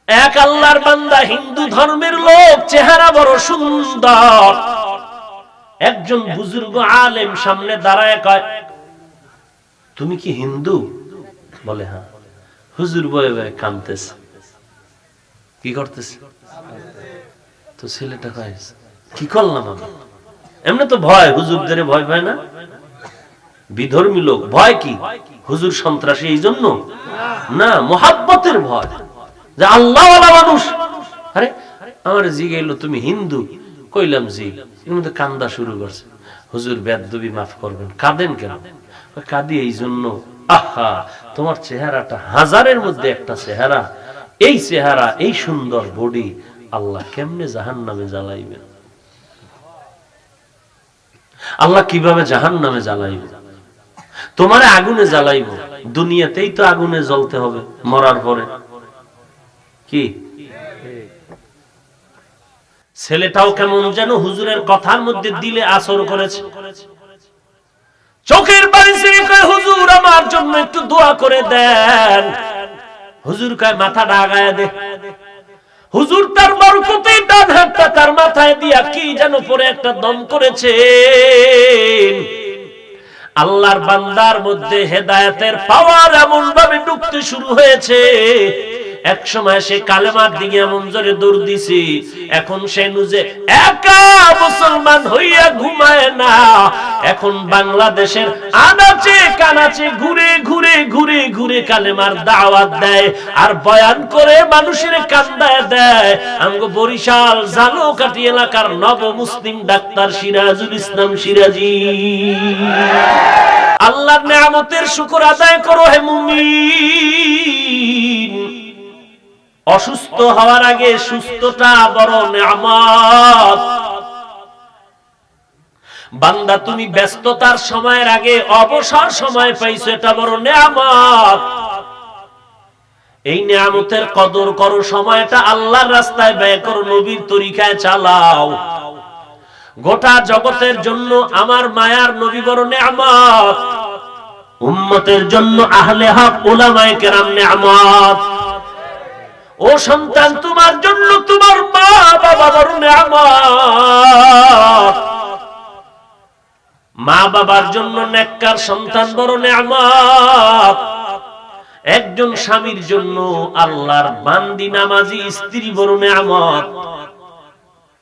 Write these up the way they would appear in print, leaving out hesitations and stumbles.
এক আল্লাহর বান্দা, হিন্দু ধর্মের লোক, চেহারা বড় সুন্দর। একজন বুজুর্গ আলেম সামনে দাঁড়ায় কয়, তুমি কি হিন্দু? বলে হ্যাঁ। হুজুর বয়ে বয়ে কাঁদতেছে। কি করতেছে? তো ছেলেটা কয়, কি করলাম আমি? এমনি তো ভয়, হুজুরদের ভয় পায় না? বিধর্মী লোক ভয় কি? হুজুর সন্ত্রাসী এই জন্য না, মোহাব্বতের ভয়, যে আল্লাহওয়ালা মানুষ। আরে আমার জিজ্ঞেস, তুমি হিন্দু? কইলাম জি। এর মধ্যে কান্দা শুরু করছে। হুজুর বেদবি মাফ করবেন। কাঁদেন কেন? কাঁদি এই জন্য, আহা তোমার চেহারাটা হাজারের মধ্যে একটা চেহারা, এই চেহারা, এই সুন্দর বডি, আল্লাহ কেমনে জাহান্নামে জ্বালাইবেন? আল্লাহ কিভাবে জাহান্নামে জ্বালাইবে? তোমারে আগুনে জ্বালাইব, দুনিয়াতেই তো আগুনে জ্বলতে হবে মরার পরে। কি ছেলেটাও কেমন যেন হুজুরের কথার মধ্যে দিলে আসর করেছে। চোখের পানি ছেড়ে কয়, হুজুর আমার জন্য একটু দোয়া করে দেন। হুজুর কয়, মাথাটা আগায়া দে। হুজুর তার বরকতে ডান হাতটা তার মাথায় দিয়া কি যেন পরে একটা দম করেছে। আল্লাহর বান্দার মধ্যে হেদায়েতের পাওয়ার এমন ভাবে ঢুকতে শুরু হয়েছে, এক সময় সে কালেমার দিকে এমন জোরে দৌড় দিছে, এখন সে নিজে একা মুসলমান হইয়া ঘুমায় না। এখন বাংলাদেশের আনাচে কানাচে ঘুরে ঘুরে ঘুরে ঘুরে কালেমার দাওয়াত দেয় আর বয়ান করে মানুষের কান্দায় দেয়। আমগো বরিশাল জালুকাঠি এলাকার নব মুসলিম ডাক্তার সিরাজুল ইসলাম সিরাজি। আল্লাহর নিয়ামতের শুকর আদায় করো হে মুমিন। অসুস্থ হওয়ার আগে সুস্থতা বড় নিয়ামত। বান্দা তুমি ব্যস্ততার সময়ের আগে অবসর সময় পাইছো, এটা বড় নিয়ামত। এই নিয়ামতের কদর করো, সময়টা আল্লাহর রাস্তায় ব্যয় করো, নবীর তরিকায় চালাও। গোটা জগতের জন্য আমার মায়ার নবী বড় নিয়ামত, উম্মতের জন্য আহলে হক উলামায়ে কেরাম নিয়ামত। ও সন্তান, তোমার জন্য তোমার মা বাবা বড় নিয়ামত। মা বাবার জন্য নেককার সন্তান বড় নিয়ামত। একজন স্বামীর জন্য আল্লাহর বান্দি নামাজি স্ত্রী বড় নিয়ামত।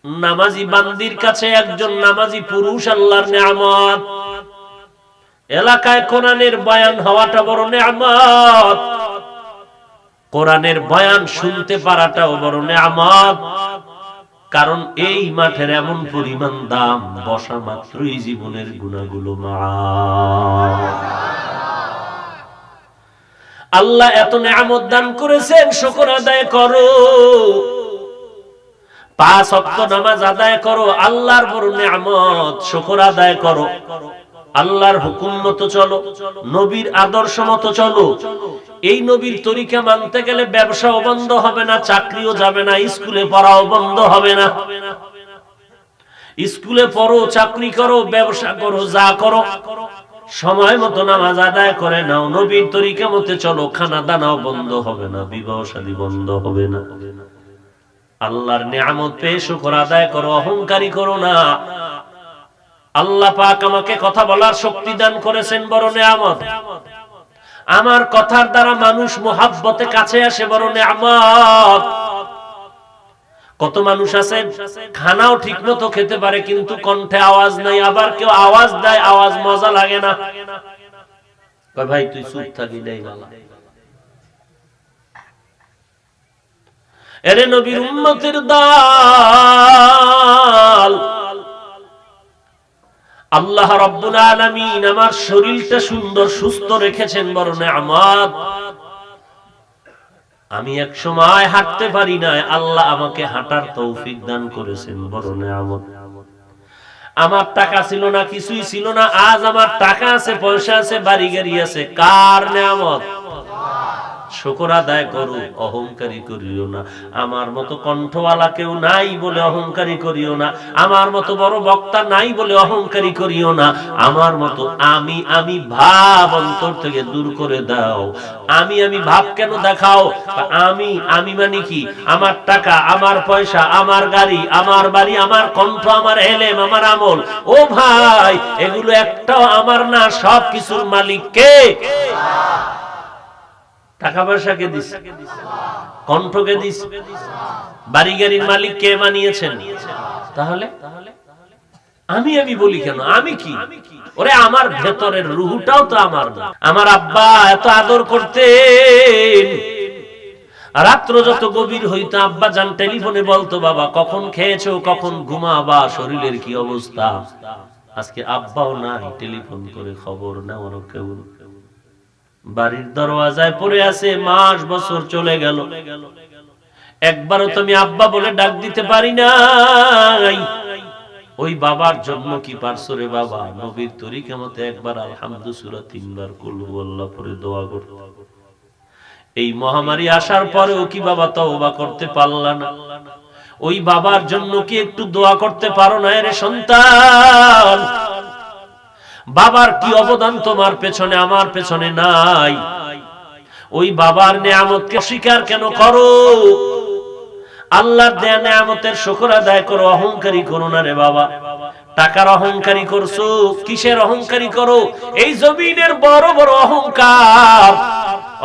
নামাজি বান্দির কাছে একজন নামাজি পুরুষ আল্লাহর নিয়ামত। এলাকায় কোরআনের বয়ান হওয়াটা বড় নিয়ামত। কোরআনের বয়ান শুনতে পারাটাও বড় নিয়ামত। কারণ এই মাঠের এমন পরিমাণ দাম, বসা মাত্রই জীবনের গুনাহগুলো মাফ। আল্লাহ এত নিয়ামত দান করেছেন, শুকর আদায় করো। 5 ওয়াক্ত নামাজ আদায় করো, আল্লাহর বড় নিয়ামত। শুকর আদায় করো, আল্লাহর হুকুম মতো চলো, নবীর আদর্শ মতো চলো। এই নবীর তরিকা মানতে গেলে ব্যবসাও বন্ধ হবে না, চাকরিও যাবে না, স্কুলে পড়াও বন্ধ হবে না। স্কুলে পড়ো, চাকরি করো, ব্যবসা করো, যা করো, সময় মতো নামাজ আদায় করে নাও, নবীর তরিকা মতে চলো, খানা দানাও বন্ধ হবে না, বিবাহ শাদী বন্ধ হবে না। আল্লাহর নিয়ামত পেয়ে শুকর আদায় করো, অহংকারী করো না। আল্লাহ পাক আমাকে কথা বলার শক্তি দান করেছেন, বড় নিয়ামত। আমার কথার দ্বারা মানুষ মুহাব্বতে কাছে আসে, বড় নিয়ামত। কত মানুষ আছে খানাও ঠিকমতো খেতে পারে কিন্তু কণ্ঠে আওয়াজ নাই, আবার কেউ আওয়াজ দেয়, আওয়াজ মজা লাগে না, কয় ভাই তুই চুপ থাকি দেই বালা। এরে নবীর উম্মতের দল, আল্লাহ রাব্বুল আলামিন আমার শরীরটা সুন্দর সুস্থ রেখেছেন, বড় নিয়ামত। আমি এক সময় হাঁটতে পারি না, আল্লাহ আমাকে হাঁটার তৌফিক দান করেছেন, বড় নিয়ামত। আমার টাকা ছিল না, কিছুই ছিল না, আজ আমার টাকা আছে, পয়সা আছে, বাড়ি গাড়ি আছে, কার নিয়ামত? শুকর আদায় করো, অহংকারী করিও না। আমার মতো কণ্ঠওয়ালা কেউ নাই বলে অহংকারী করিও না, আমার মতো বড় বক্তা নাই বলে অহংকারী করিও না, আমার মতো আমি ভাব অন্তর থেকে দূর করে দাও। আমি ভাব কেন দেখাও? আমি মানে কি? আমার টাকা, আমার পয়সা, আমার গাড়ি, আমার বাড়ি, আমার কণ্ঠ, আমার এলেম, আমার আমল, ও ভাই এগুলো একটাও আমার না, সব কিছুর মালিক কে? টাকা পয়সা কে দিছে? কণ্ঠ কে দিছে? বাড়ি গাড়ির মালিক কে বানিয়েছেন? তাহলে আমি বলি কেন? আমি কি? ওরে আমার ভেতরের রুহটাও তো আমার না। আমার আব্বা এত আদর করতেন, রাত্র যত গভীর হইতো আব্বা জান টেলিফোনে বলতো, বাবা কখন খেয়েছো, কখন ঘুমাবা, শরীরের কি অবস্থা। আজকে আব্বাও নাই, টেলিফোন করে খবর নেওয়ারও কেউ। বাড়ির দরওয়াজায় পড়ে আছে, মাস বছর চলে গেল, একবারও তুমি আব্বা বলে ডাক দিতে পারি নাই। ওই বাবার জন্য কি পারছো রে বাবা? নবীর তরিকা মতে একবার আলহামদু সূরা, 3 বার কুল হুয়াল্লাহ পড়ে দোয়া করতে। এই মহামারী আসার পরেও কি বাবা তওবা করতে পারলা না? ওই বাবার জন্য কি একটু দোয়া করতে পারো না রে সন্তান? বাবার কি অবদান তোমার পেছনে, আমার পেছনে নাই? ওই বাবার নেয়ামতকে অস্বীকার কেন করো? আল্লাহর দেয়া নেয়ামতের শুকর আদায় করো, অহংকারী করো না রে বাবা। টাকার অহংকারী করছো, কিসের অহংকারী করো? এই জমিনের বড় বড়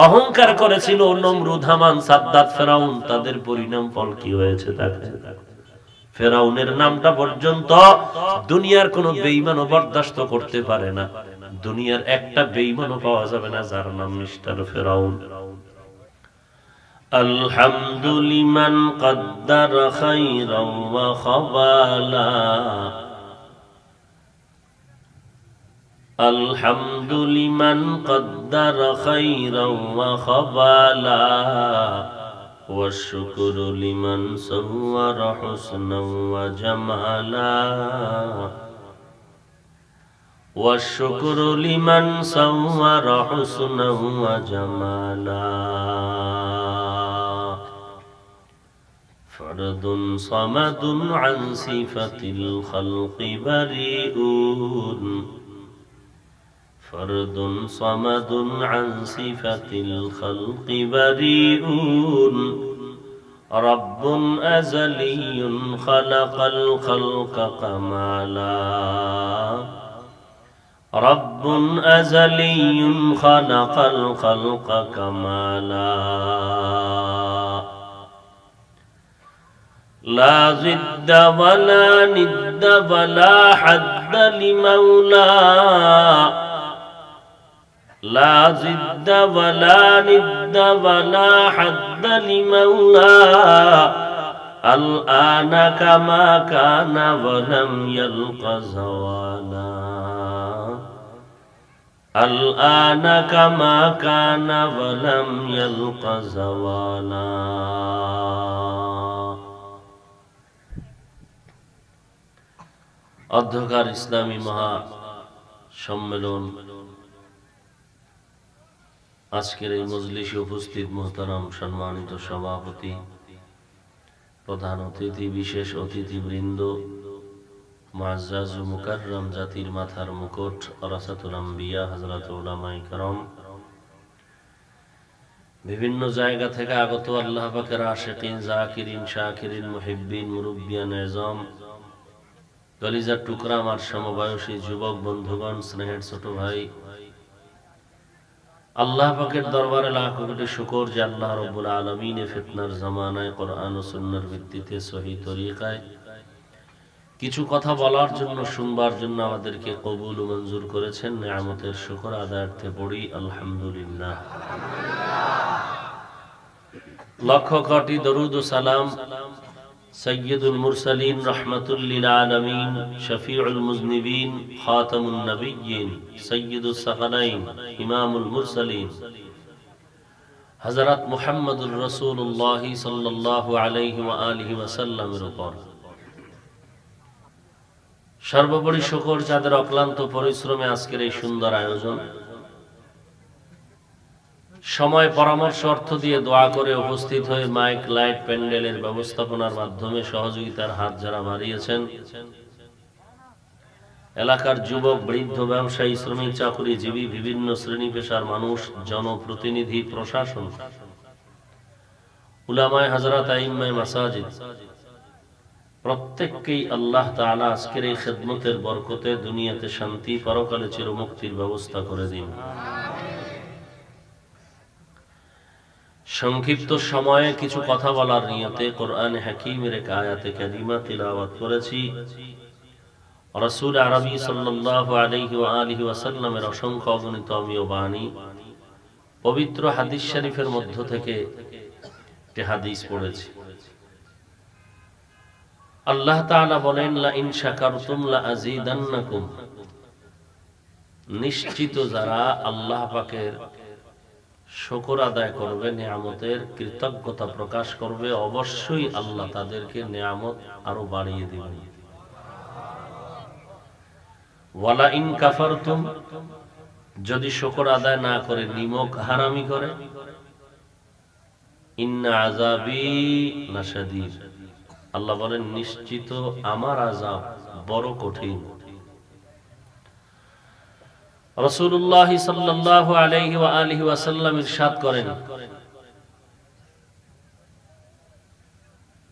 অহংকার করেছিল নমরুদ, হামান, সাদ্দাত, ফেরাউন। তাদের পরিণাম ফল কি হয়েছে? ফেরাউনের নামটা পর্যন্ত দুনিয়ার কোন বেঈমানও বরদাস্ত করতে পারে না। দুনিয়ার একটা বেঈমানও পাওয়া যাবে না যার নাম মিস্টার ফেরাউন। আলহামদুলিমান কদ্দার খায়রান ওয়া খাবালা, আলহামদুলিমান কদ্দার খায়রান ওয়া খাবালা, والشكر لمن صور حسنا وجمالا، والشكر لمن صور حسنا وجمالا، فرد صمد عن صفة الخلق بريء، فرد صمد عن صفة الخلق بريء، رب أزلي خلق الخلق كمالا، رب أزلي خلق الخلق كمالا، لا ضد ولا ند ولا حد لمولى، لا ضد ولا ند ولا حد لمولى، الآن كما كان ولم يلق زوالا، الآن كما كان ولم يلق زوالا। অধ্যকার ইসলামী মহা সম্মেলন, আজকের এই মজলিসে উপস্থিত মুহতারাম সম্মানিত সভাপতি, প্রধান অতিথি, বিশেষ অতিথিবৃন্দ, মুআজ্জাজ ও মুকাররম জাতির মাথার মুকুট ওরাসাতুল আম্বিয়া হযরত উলামায়ে কেরাম, বিভিন্ন জায়গা থেকে আগত আল্লাহ পাকের আশিকিন, জাকিরিন, শাকিরিন, মুহিব্বিন, মুরব্বিয়ান এজম, কলিজার টুকরা আমার সমবয়সী যুবক বন্ধুগণ, স্নেহের ছোট ভাই, আল্লাহ পাকের দরবারে লাখ কোটি শুকর যে আল্লাহ রাব্বুল আলামিন ফিতনার জামানায় কোরআন ও সুন্নাহর ভিত্তিতে সহি তরিকায় কিছু কথা বলার জন্য, শুনবার জন্য আমাদেরকে কবুল ও মঞ্জুর করেছেন। নিয়ামতের শুকর আদায়ার্থে পড়ি আলহামদুলিল্লাহ। লক্ষ কোটি দরুদ ও সালাম সৈয়দুল মুরসালিন, রাহমাতুল লিল আলামিন, শফিউল মুজনিবিন, খাতামুন নবিয়্যিন, সৈয়দুস সাকালাইন, ইমামুল মুরসালিন হযরত মুহাম্মদুর রাসূলুল্লাহ সাল্লাল্লাহু আলাইহি ওয়া আলিহি ওয়াসাল্লামের উপর সর্বোপরি শুকর, যাদের অক্লান্ত পরিশ্রমে আজকের এই সুন্দর আয়োজন, সময় পরামর্শ অর্থ দিয়ে দোয়া করে উপস্থিত হয়ে মাইক লাইট প্যান্ডেলের ব্যবস্থাপনার মাধ্যমে সহযোগিতার হাত যারা বাড়িয়েছেন, এলাকার যুবক, বৃদ্ধ, ব্যবসায়ী, শ্রমিক, চাকরিজীবী, বিভিন্ন শ্রেণী পেশার মানুষ, জনপ্রতিনিধি, প্রশাসন, উলামায়ে হযরত, আইম্মায়ে মাসাজিদ, প্রত্যেককেই আল্লাহ তাআলা আজকের এই খেদমতের বরকতে দুনিয়াতে শান্তি, পরকালে চিরমুক্তির ব্যবস্থা করে দিন। সংক্ষিপ্ত সময়ে কিছু কথা বলার নিয়তে কোরআনে হাকিমের এক আয়াতে কারিমা তিলাওয়াত করেছি। রাসূল আরবি সাল্লাল্লাহু আলাইহি ওয়া আলিহি ওয়াসাল্লামের অসংখ্য অগণিত অমীয় বাণী, পবিত্র হাদিস শরীফের মধ্য থেকে একটি হাদিস পড়েছি। আল্লাহ তাআলা বলেন, লা ইন শাকারতুম লা আযীদান্নাকুম, নিশ্চিত যারা আল্লাহ পাকের শুকর আদায় করবে, নিয়ামতের কৃতজ্ঞতা প্রকাশ করবে, অবশ্যই আল্লাহ তাদেরকে নিয়ামত আরো বাড়িয়ে দিবেন। ওয়ালা ইন কাফারতুম, যদি শুকর আদায় না করে নিমক হারামি করে, ইন্না আযাবি লাশাদীদ, আল্লাহ বলেন নিশ্চিত আমার আযাব বড় কঠিন। রাসূলুল্লাহ সাল্লাল্লাহু আলাইহি ওয়া আলিহি ওয়াসাল্লাম ইরশাদ করেন,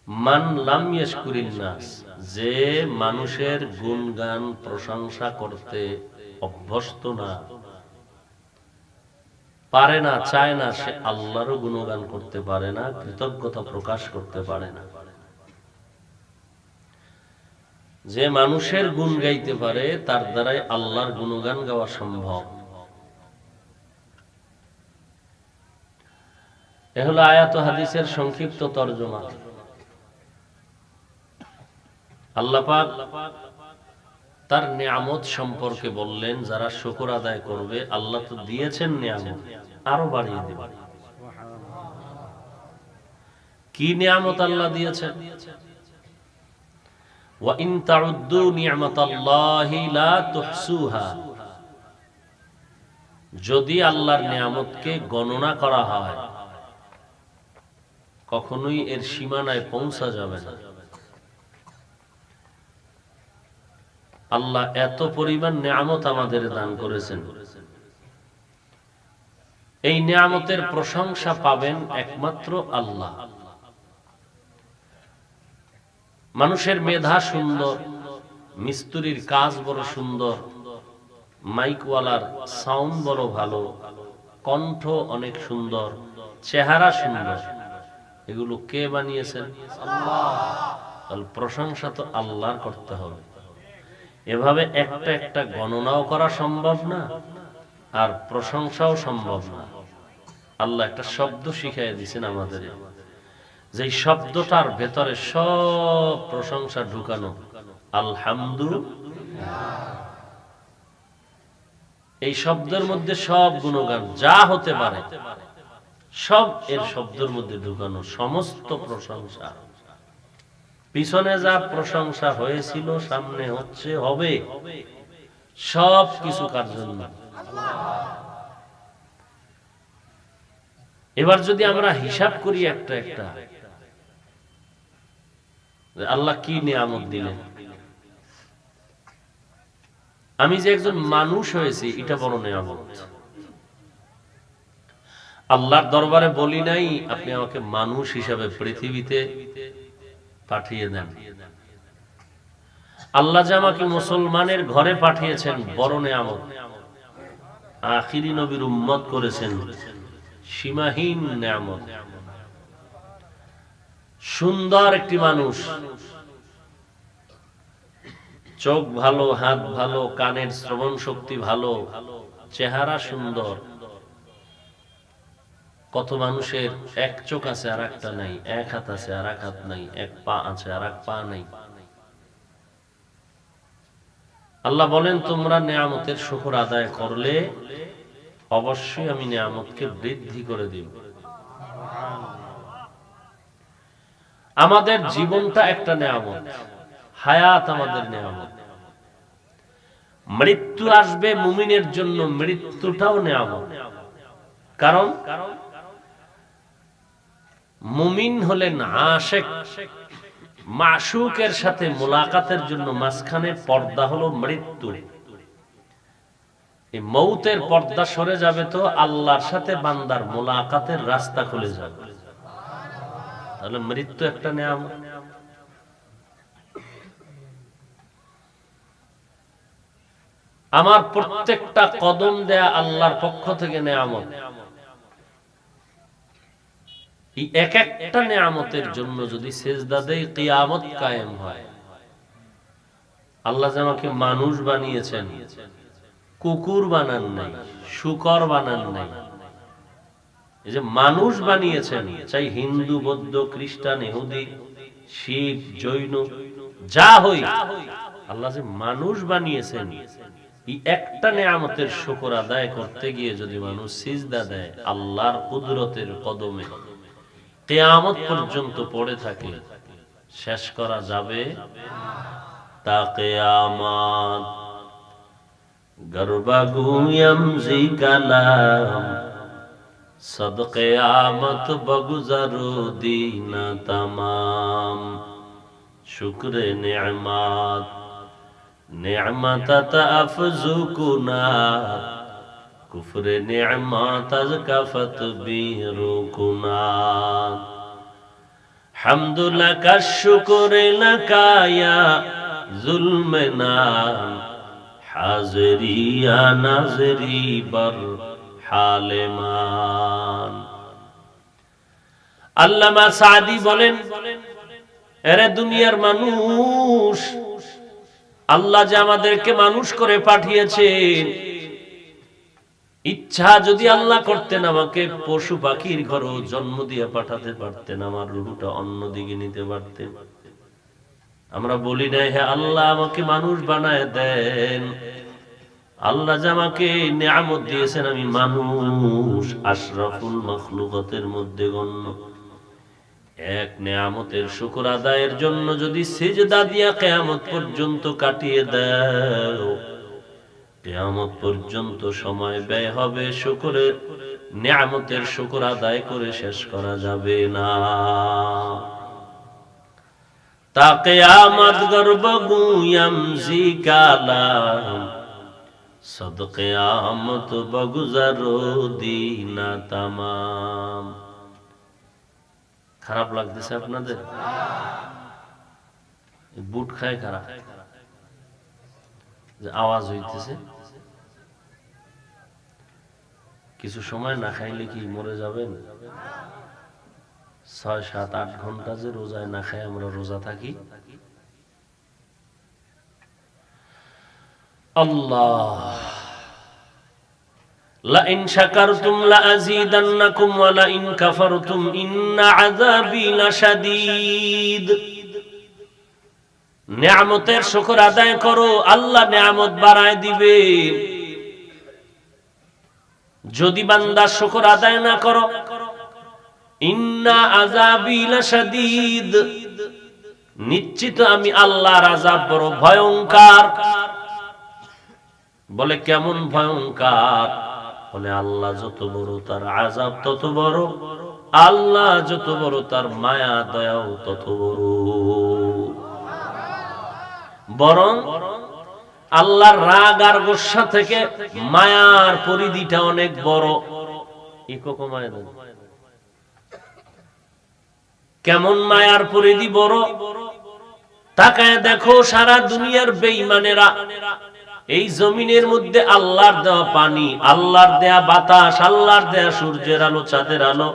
মান লাম ইয়াশকুরিন নাস, যে মানুষের গুণগান প্রশংসা করতে অভ্যস্ত না, পারে না, চায় না, সে আল্লাহরও গুণগান করতে পারে না, কৃতজ্ঞতা প্রকাশ করতে পারে না। যে মানুষের গুণ গাইতে পারে তার দ্বারাই আল্লাহর গুণগান গাওয়া সম্ভব। এ হলো আয়াত ও হাদিসের সংক্ষিপ্ত তরজমা। আল্লাহ পাক তার নিয়ামত সম্পর্কে বললেন, যারা শুকর আদায় করবে, আল্লাহ তো দিয়েছেন নিয়ামত, আরো বাড়িয়ে দিবেন। কি নিয়ামত আল্লাহ দিয়েছেন? ওয়া ইন তাউদ্দু নি'মাতাল্লাহি লা তুহসুহা, যদি আল্লাহর নিয়ামতকে গণনা করা হয় কখনোই এর সীমানায় পৌঁছা যাবে না। আল্লাহ এত পরিমাণ নিয়ামত আমাদের দান করেছেন, এই নিয়ামতের প্রশংসা পাবেন একমাত্র আল্লাহ। মানুষের মেধা সুন্দর, মিস্ত্রির কাজ বড় সুন্দর, মাইকওয়ালার সাউন্ড বড় ভালো, কণ্ঠ অনেক সুন্দর, চেহারা সুন্দর, এগুলো কে বানিয়েছেন? আল্লাহ। প্রশংসা তো আল্লাহর করতে হবে। এভাবে একটা একটা গণনাও করা সম্ভব না, আর প্রশংসাও সম্ভব না। আল্লাহ একটা শব্দ শিখাই দিয়েছেন আমাদের, যে শব্দটার ভেতরে সব প্রশংসা ঢুকানো, আলহামদুলিল্লাহ। এই শব্দের মধ্যে সব গুণগান যা হতে পারে সব এর শব্দের মধ্যে ঢুকানো, সমস্ত প্রশংসা। পিছনে যা প্রশংসা হয়েছিল, সামনে হচ্ছে, হবে, সব কিছু কার জন্য? এবার যদি আমরা হিসাব করি একটা একটা, আল্লাহ কি নিয়ামত দিলেন। আমি যে একজন মানুষ হয়েছি, এটা বড় নিয়ামত। আল্লাহর দরবারে বলি নাই আপনি আমাকে মানুষ হিসাবে পৃথিবীতে পাঠিয়ে দেন। আল্লাহ যে আমাকে মুসলমানের ঘরে পাঠিয়েছেন, বড় নিয়ামত। আখিরি নবীর উম্মত করেছেন, সীমাহীন নিয়ামত। সুন্দর একটি মানুষ, চোখ ভালো, হাত ভালো, কানের শ্রবণ শক্তি ভালো, চেহারা সুন্দর। কত মানুষের এক চোখ আছে আর একটা নাই, এক হাত আছে আর এক হাত নাই, এক পা আছে আর এক পা নাই। আল্লাহ বলেন, তোমরা নিয়ামতের শুকর আদায় করলে অবশ্যই আমি নিয়ামতকে বৃদ্ধি করে দিব। আমাদের জীবনটা একটা নিয়ামত, হায়াত আমাদের নিয়ামত। মৃত্যু আসবে মুমিনের জন্য, মৃত্যুটাও নিয়ামত। কারণ মুমিন হলেন আশিক, মাশউকের সাথে মুলাকাতের জন্য মাঝখানে পর্দা হলো মৃত্যু। এই মৌতের পর্দা সরে যাবে তো আল্লাহর সাথে বান্দার মুলাকাতের রাস্তা খুলে যাবে। তাহলে মৃত্যু একটা নিয়ামত। আমার প্রত্যেকটা কদম দেয়া আল্লাহর পক্ষ থেকে নিয়ামত। এই এক একটা নিয়ামতের জন্য যদি সিজদা দেই কিয়ামত কায়েম হয়। আল্লাহ যে আমাকে মানুষ বানিয়েছেন, কুকুর বানান নাই, শূকর বানান নাই, এই যে মানুষ বানিয়েছেন, চাই হিন্দু, বৌদ্ধ, খ্রিস্টান, ইহুদি, শিখ, জৈন, যা হই, আল্লাহ যে মানুষ বানিয়েছেন, এই একটা নিয়ামতের শুকর আদায় করতে গিয়ে যদি মানুষ সিজদা দেয় আল্লাহর কুদরতের কদমে, কিয়ামত পর্যন্ত পড়ে থাকে, শেষ করা যাবে তা কিয়ামত। গর্বাগুয়াম জি কালাম সদ কিয়ামত বগুজারু দিন তমাম। শুকরে নিয়ামত নিয়ামত আফজু কুনা, কুফরে নিয়ামত আজ কাফত বিরুকুনা। হামদুলিল্লাহ শুকরে লাকা ইয়া জুলমনা, হাজরিয়া নাজরি বর হালেমান। আল্লামা সাদি বলেন, এরে দুনিয়ার মানুষ, আল্লাহ যে আমাদেরকে মানুষ করে পাঠিয়েছেন, ইচ্ছা যদি আল্লাহ করতেন আমাকে পশু পাখির ঘরে জন্ম দিয়ে পাঠাতে পারতেন, আমার রূহটা অন্যদিকে নিতে পারতেন। আমরা বলি না হে আল্লাহ আমাকে মানুষ বানায় দেন। আল্লাহ যে আমাকে নিয়ামত দিয়েছেন, আমি মানুষ, আশরাফুল মাখলুকাতের মধ্যে গণ্য। এক নিয়ামতের শুকর আদায়ের জন্য যদি সিজদা দিয়া কিয়ামত পর্যন্ত কাটিয়ে দাও, কিয়ামত পর্যন্ত সময় ব্যয় হবে, শুকরের নিয়ামতের শুকর আদায় করে শেষ করা যাবে না। তা কিয়ামত গর্বগুয়াম জি কালাম সদ কিয়ামত বগুজারো দিন তমাম। খারাপ লাগতেছে আপনাদের? বুট খায় খারাপ যে আওয়াজ হইতেছে। কিছু সময় না খাইলে কি মরে যাবেন? 6, 7, 8 ঘন্টা যে রোজায় না খাই আমরা রোজা থাকি। আল্লাহ লা ইন শাকারতুম লা আযীদান্নাকুম ওয়া লা ইন কাফারতুম ইন্না আযাবি লাশাদীদ। নিয়ামতের শুকর আদায় করো, আল্লাহ নিয়ামত বাড়ায় দিবে। যদি বান্দা শুকর আদায় না করো, ইন্না আযাবি লাশাদীদ, নিশ্চিত আমি আল্লাহর আযাব বড় ভয়ঙ্কর। বলে কেমন ভয়ঙ্কর? বলে আল্লাহ যত বড় তার আযাব তত বড়, আল্লাহ যত বড় তার মায়া দয়াও তত বড়। বরং আল্লাহর রাগ আর গোসা থেকে মায়ার পরিধিটা অনেক বড়। কেমন মায়ার পরিধি বড়? তাকায় দেখো সারা দুনিয়ার বেঈমানেরা এই জমিনের মধ্যে আল্লাহর দেওয়া পানি, আল্লাহর দেয়া বাতাস, আল্লাহর দেয়া সূর্যের আলো, চাঁদের আলো,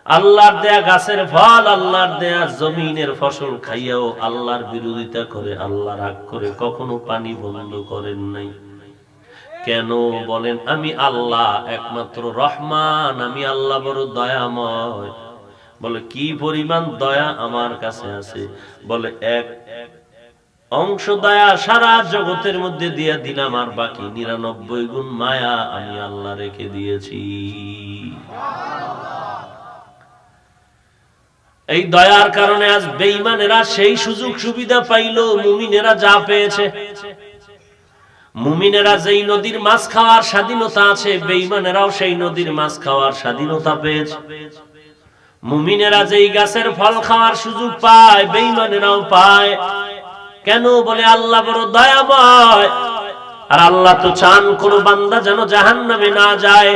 আল্লাহর দেয়া গাছের ফল, আল্লাহর দেয়া জমিনের ফসল খাইয়াও আল্লাহর বিরোধিতা করে, আল্লাহ রাগ করে কখনো পানি বন্ধ করেন নাই। কেন বলেন? আমি আল্লাহ একমাত্র রহমান, আমি আল্লাহ বড় দয়াময়। বলে কি পরিমাণ দয়া আমার কাছে আছে? বলে এক অংশ দয়া সারা জগতের মধ্যে দিয়ে দিলাম, আর বাকি 99 গুণ মায়া আমি আল্লাহ রেখে দিয়েছি। এই দয়ার কারণে আজ বেঈমানেরা সেই সুযোগ সুবিধা পাইল মুমিনেরা যা পেয়েছে। মুমিনেরা যেই নদীর মাছ খাওয়ার স্বাধীনতা আছে, বেঈমানেরাও সেই নদীর মাছ খাওয়ার স্বাধীনতা পেয়েছে। মুমিনেরা যেই গাছের ফল খাওয়ার সুযোগ পায়, বেঈমানেরাও পায়। কেন? বলে আল্লাহ বড় দয়াময়, আর আল্লাহ তো চান কোন বান্দা যেন জাহান্নামে না যায়।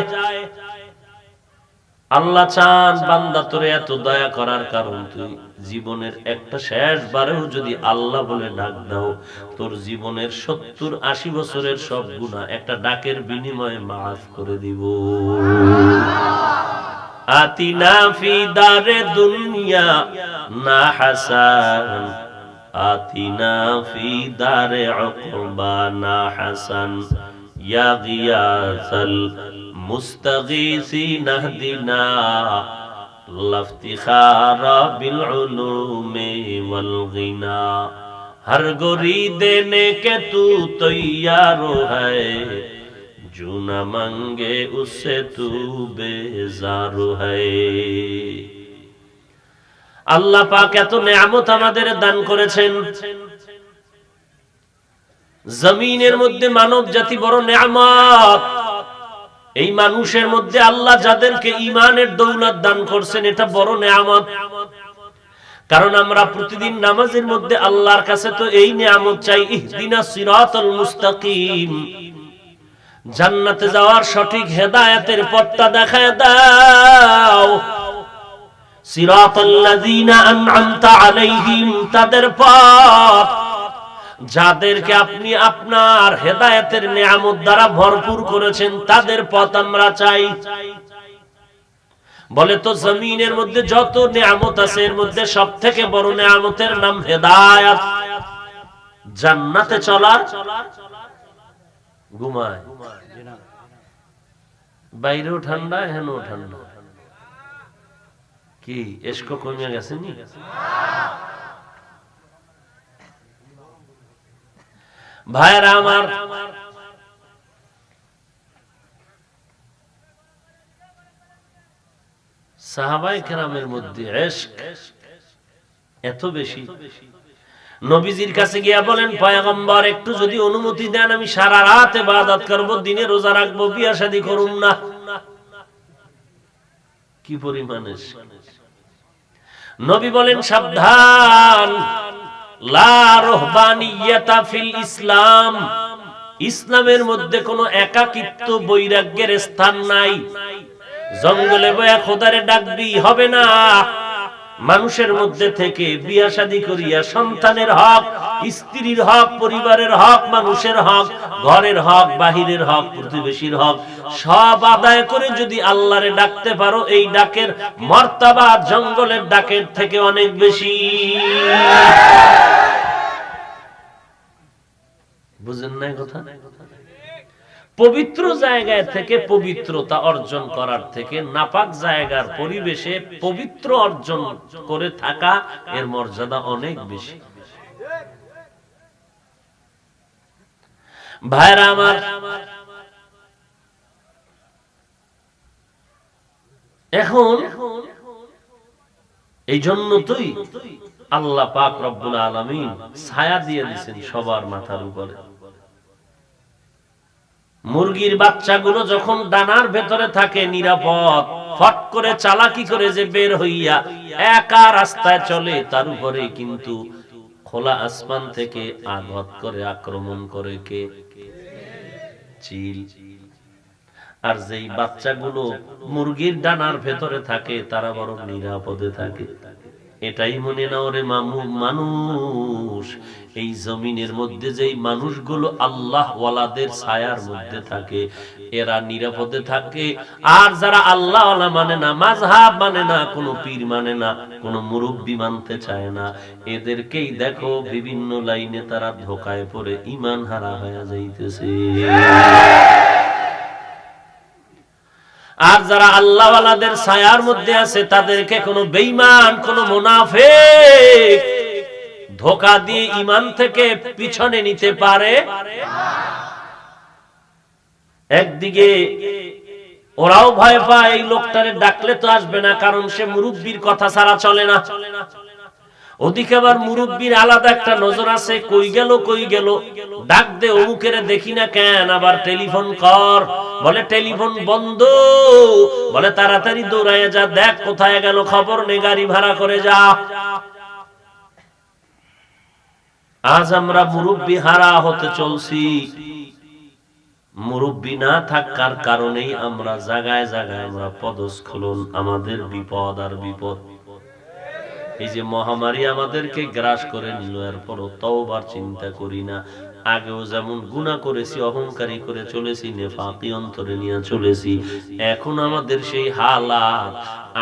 আল্লাহ চান বান্দা তোরে এত দয়া করার কারণ তুই জীবনের একটা শেষ বারেও যদি আল্লাহ বলে ডাক দাও, তোর জীবনের 70-80 বছরের সব গুনাহ একটা ডাকের বিনিময়ে মাফ করে দিব। আতিনা ফি দারে দুনিয়া না হাসান, আতিনা ফি দারে উকবা না হাসান, ইয়া গিয়াসাল মুস্তাগীসিন আহদিনা লাফতিখারা বিল উলুমি ওয়াল গিনা, হর গোরি দেনে কে তু তৈয়ার হ্যায়, जो न मांगे उससे तू बेजार है। আল্লাহ পাক এত নেয়ামত আমাদের দান করেছেন। জমিনের মধ্যে মানব জাতি বড় নেয়ামত। এই মানুষের মধ্যে আল্লাহ যাদেরকে ঈমানের দৌলত দান করছেন, এটা বড় নেয়ামত। কারণ আমরা প্রতিদিন নামাজের মধ্যে আল্লাহর কাছে তো এই নেয়ামত চাই, ইহদিনাস সিরাতাল মুস্তাকিম, জান্নাতে যাওয়ার সঠিক হেদায়েতের পথটা দেখায় দাও। সিরাতাল্লাযীনা আন'আমতা আলাইহিম, তাদের পথ যাদেরকে আপনি আপনার হেদায়েতের নিয়ামত দ্বারা ভরপুর করেছেন, তাদের পথ আমরা চাই। বলে তো জমিনের মধ্যে যত নিয়ামত আছে এর মধ্যে সবথেকে বড় নিয়ামতের নাম হেদায়েত। জান্নাতে চলার ঘুমায়, বাইরেও ঠান্ডা এখানেও ঠান্ডা। কি এসকো কমে গেছে নি? ভাইরা আমার, সাহাবায়ে কেরামের মধ্যে ইশক এত বেশি, নবীজির কাছে গিয়া বলেন, পয়গম্বর একটু যদি অনুমতি দেন, আমি সারা রাত ইবাদত করব, দিনে রোজা রাখবো, বিয়ে শাদী করুম না। কি পরিমাণ নবী বলেন, সাবধান, লা রুহবানিয়াতা ফিল ইসলাম, ইসলামের মধ্যে কোনো একাকিত্ব বৈরাগ্যের স্থান নাই। জঙ্গলে বয়া খোদারে ডাকবি হবে না। মানুষের মধ্যে থেকে বিয়া শাদী করিয়া সন্তানের হক, স্ত্রীর হক, পরিবারের হক, মানুষের হক, ঘরের হক, বাহিরের হক, প্রতিবেশীর হক সব আদায় করে যদি আল্লাহরে ডাকতে পারো, এই ডাকের মর্তবা জঙ্গলের ডাকের থেকে অনেক বেশি। বুঝেন না কথা? পবিত্র জায়গায় থেকে পবিত্রতা অর্জন করার থেকে নাপাক জায়গার পরিবেশে পবিত্র অর্জন করে থাকা এর মর্যাদা অনেক বেশি। ভাইরা আমার, এখন এই জন্য তুই আল্লাহ পাক রব্বুল আলামিন ছায়া দিয়ে দিয়েছেন সবার মাথার উপরে। মুরগির বাচ্চাগুলো যখন ডানার ভেতরে থাকে নিরাপদ, ফট করে চালাকি করে যে বের হইয়া একা রাস্তায় চলে, তার উপরে কিন্তু খোলা আসমান থেকে আঘাত করে, আক্রমণ করে কে? চিল। আর যেই বাচ্চাগুলো মুরগির ডানার ভেতরে থাকে তারা বড় নিরাপদে থাকে। এটাই মনে নাও রে মানুষ, এই জমিনের মধ্যে যেই মানুষগুলো আল্লাহ ওয়ালাদের ছায়ার মধ্যে থাকে এরা নিরাপদে থাকে। আর যারা আল্লাহ ওয়ালা মানে না, মাযহাব মানে না, কোনো পীর মানে না, কোনো মুরব্বি মানতে চায় না, এদেরকেই দেখো বিভিন্ন লাইনে তারা ধোঁকায় পড়ে ঈমান হারা হয়ে যাইতেছে। আর যারা আল্লাহ ওয়ালাদের ছায়ার মধ্যে আছে তাদেরকে কোনো বেঈমান, কোনো মুনাফিক ধোঁকা দিয়ে ঈমান থেকে পিছনে নিতে পারে। একদিকে ওরাও ভয় পায়, এই লোকটারে ডাকলে তো আসবে না, কারণ সে মুরব্বির কথা ছাড়া চলে না। ওদিকে আবার মুরব্বির আলাদা একটা নজর আছে, কই গেল ডাক দে, অমুকের দেখি না কেন, আবার টেলিফোন কর, বলে টেলিফোন বন্ধ, বলে তাড়াতাড়ি দৌড়ায় যা, দেখ কোথায় গেল, খবর নে, গাড়ি ভাড়া করে যা। আজ আমরা মুরব্বি হারা হতে চলছি। মুরব্বি না থাকার কারণেই আমরা জায়গায় জায়গায় আমরা পদস্খলন, আমাদের বিপদ আর বিপদ। এই যে মহামারী আমাদেরকে গ্রাস করে নিল, এরপরও তওবার চিন্তা করি না। আগেও যেমন গুনাহ করেছি, অহংকারী করে চলেছি, নেফাকি অন্তরে নিয়ে চলেছি, এখন আমাদের সেই হালাত।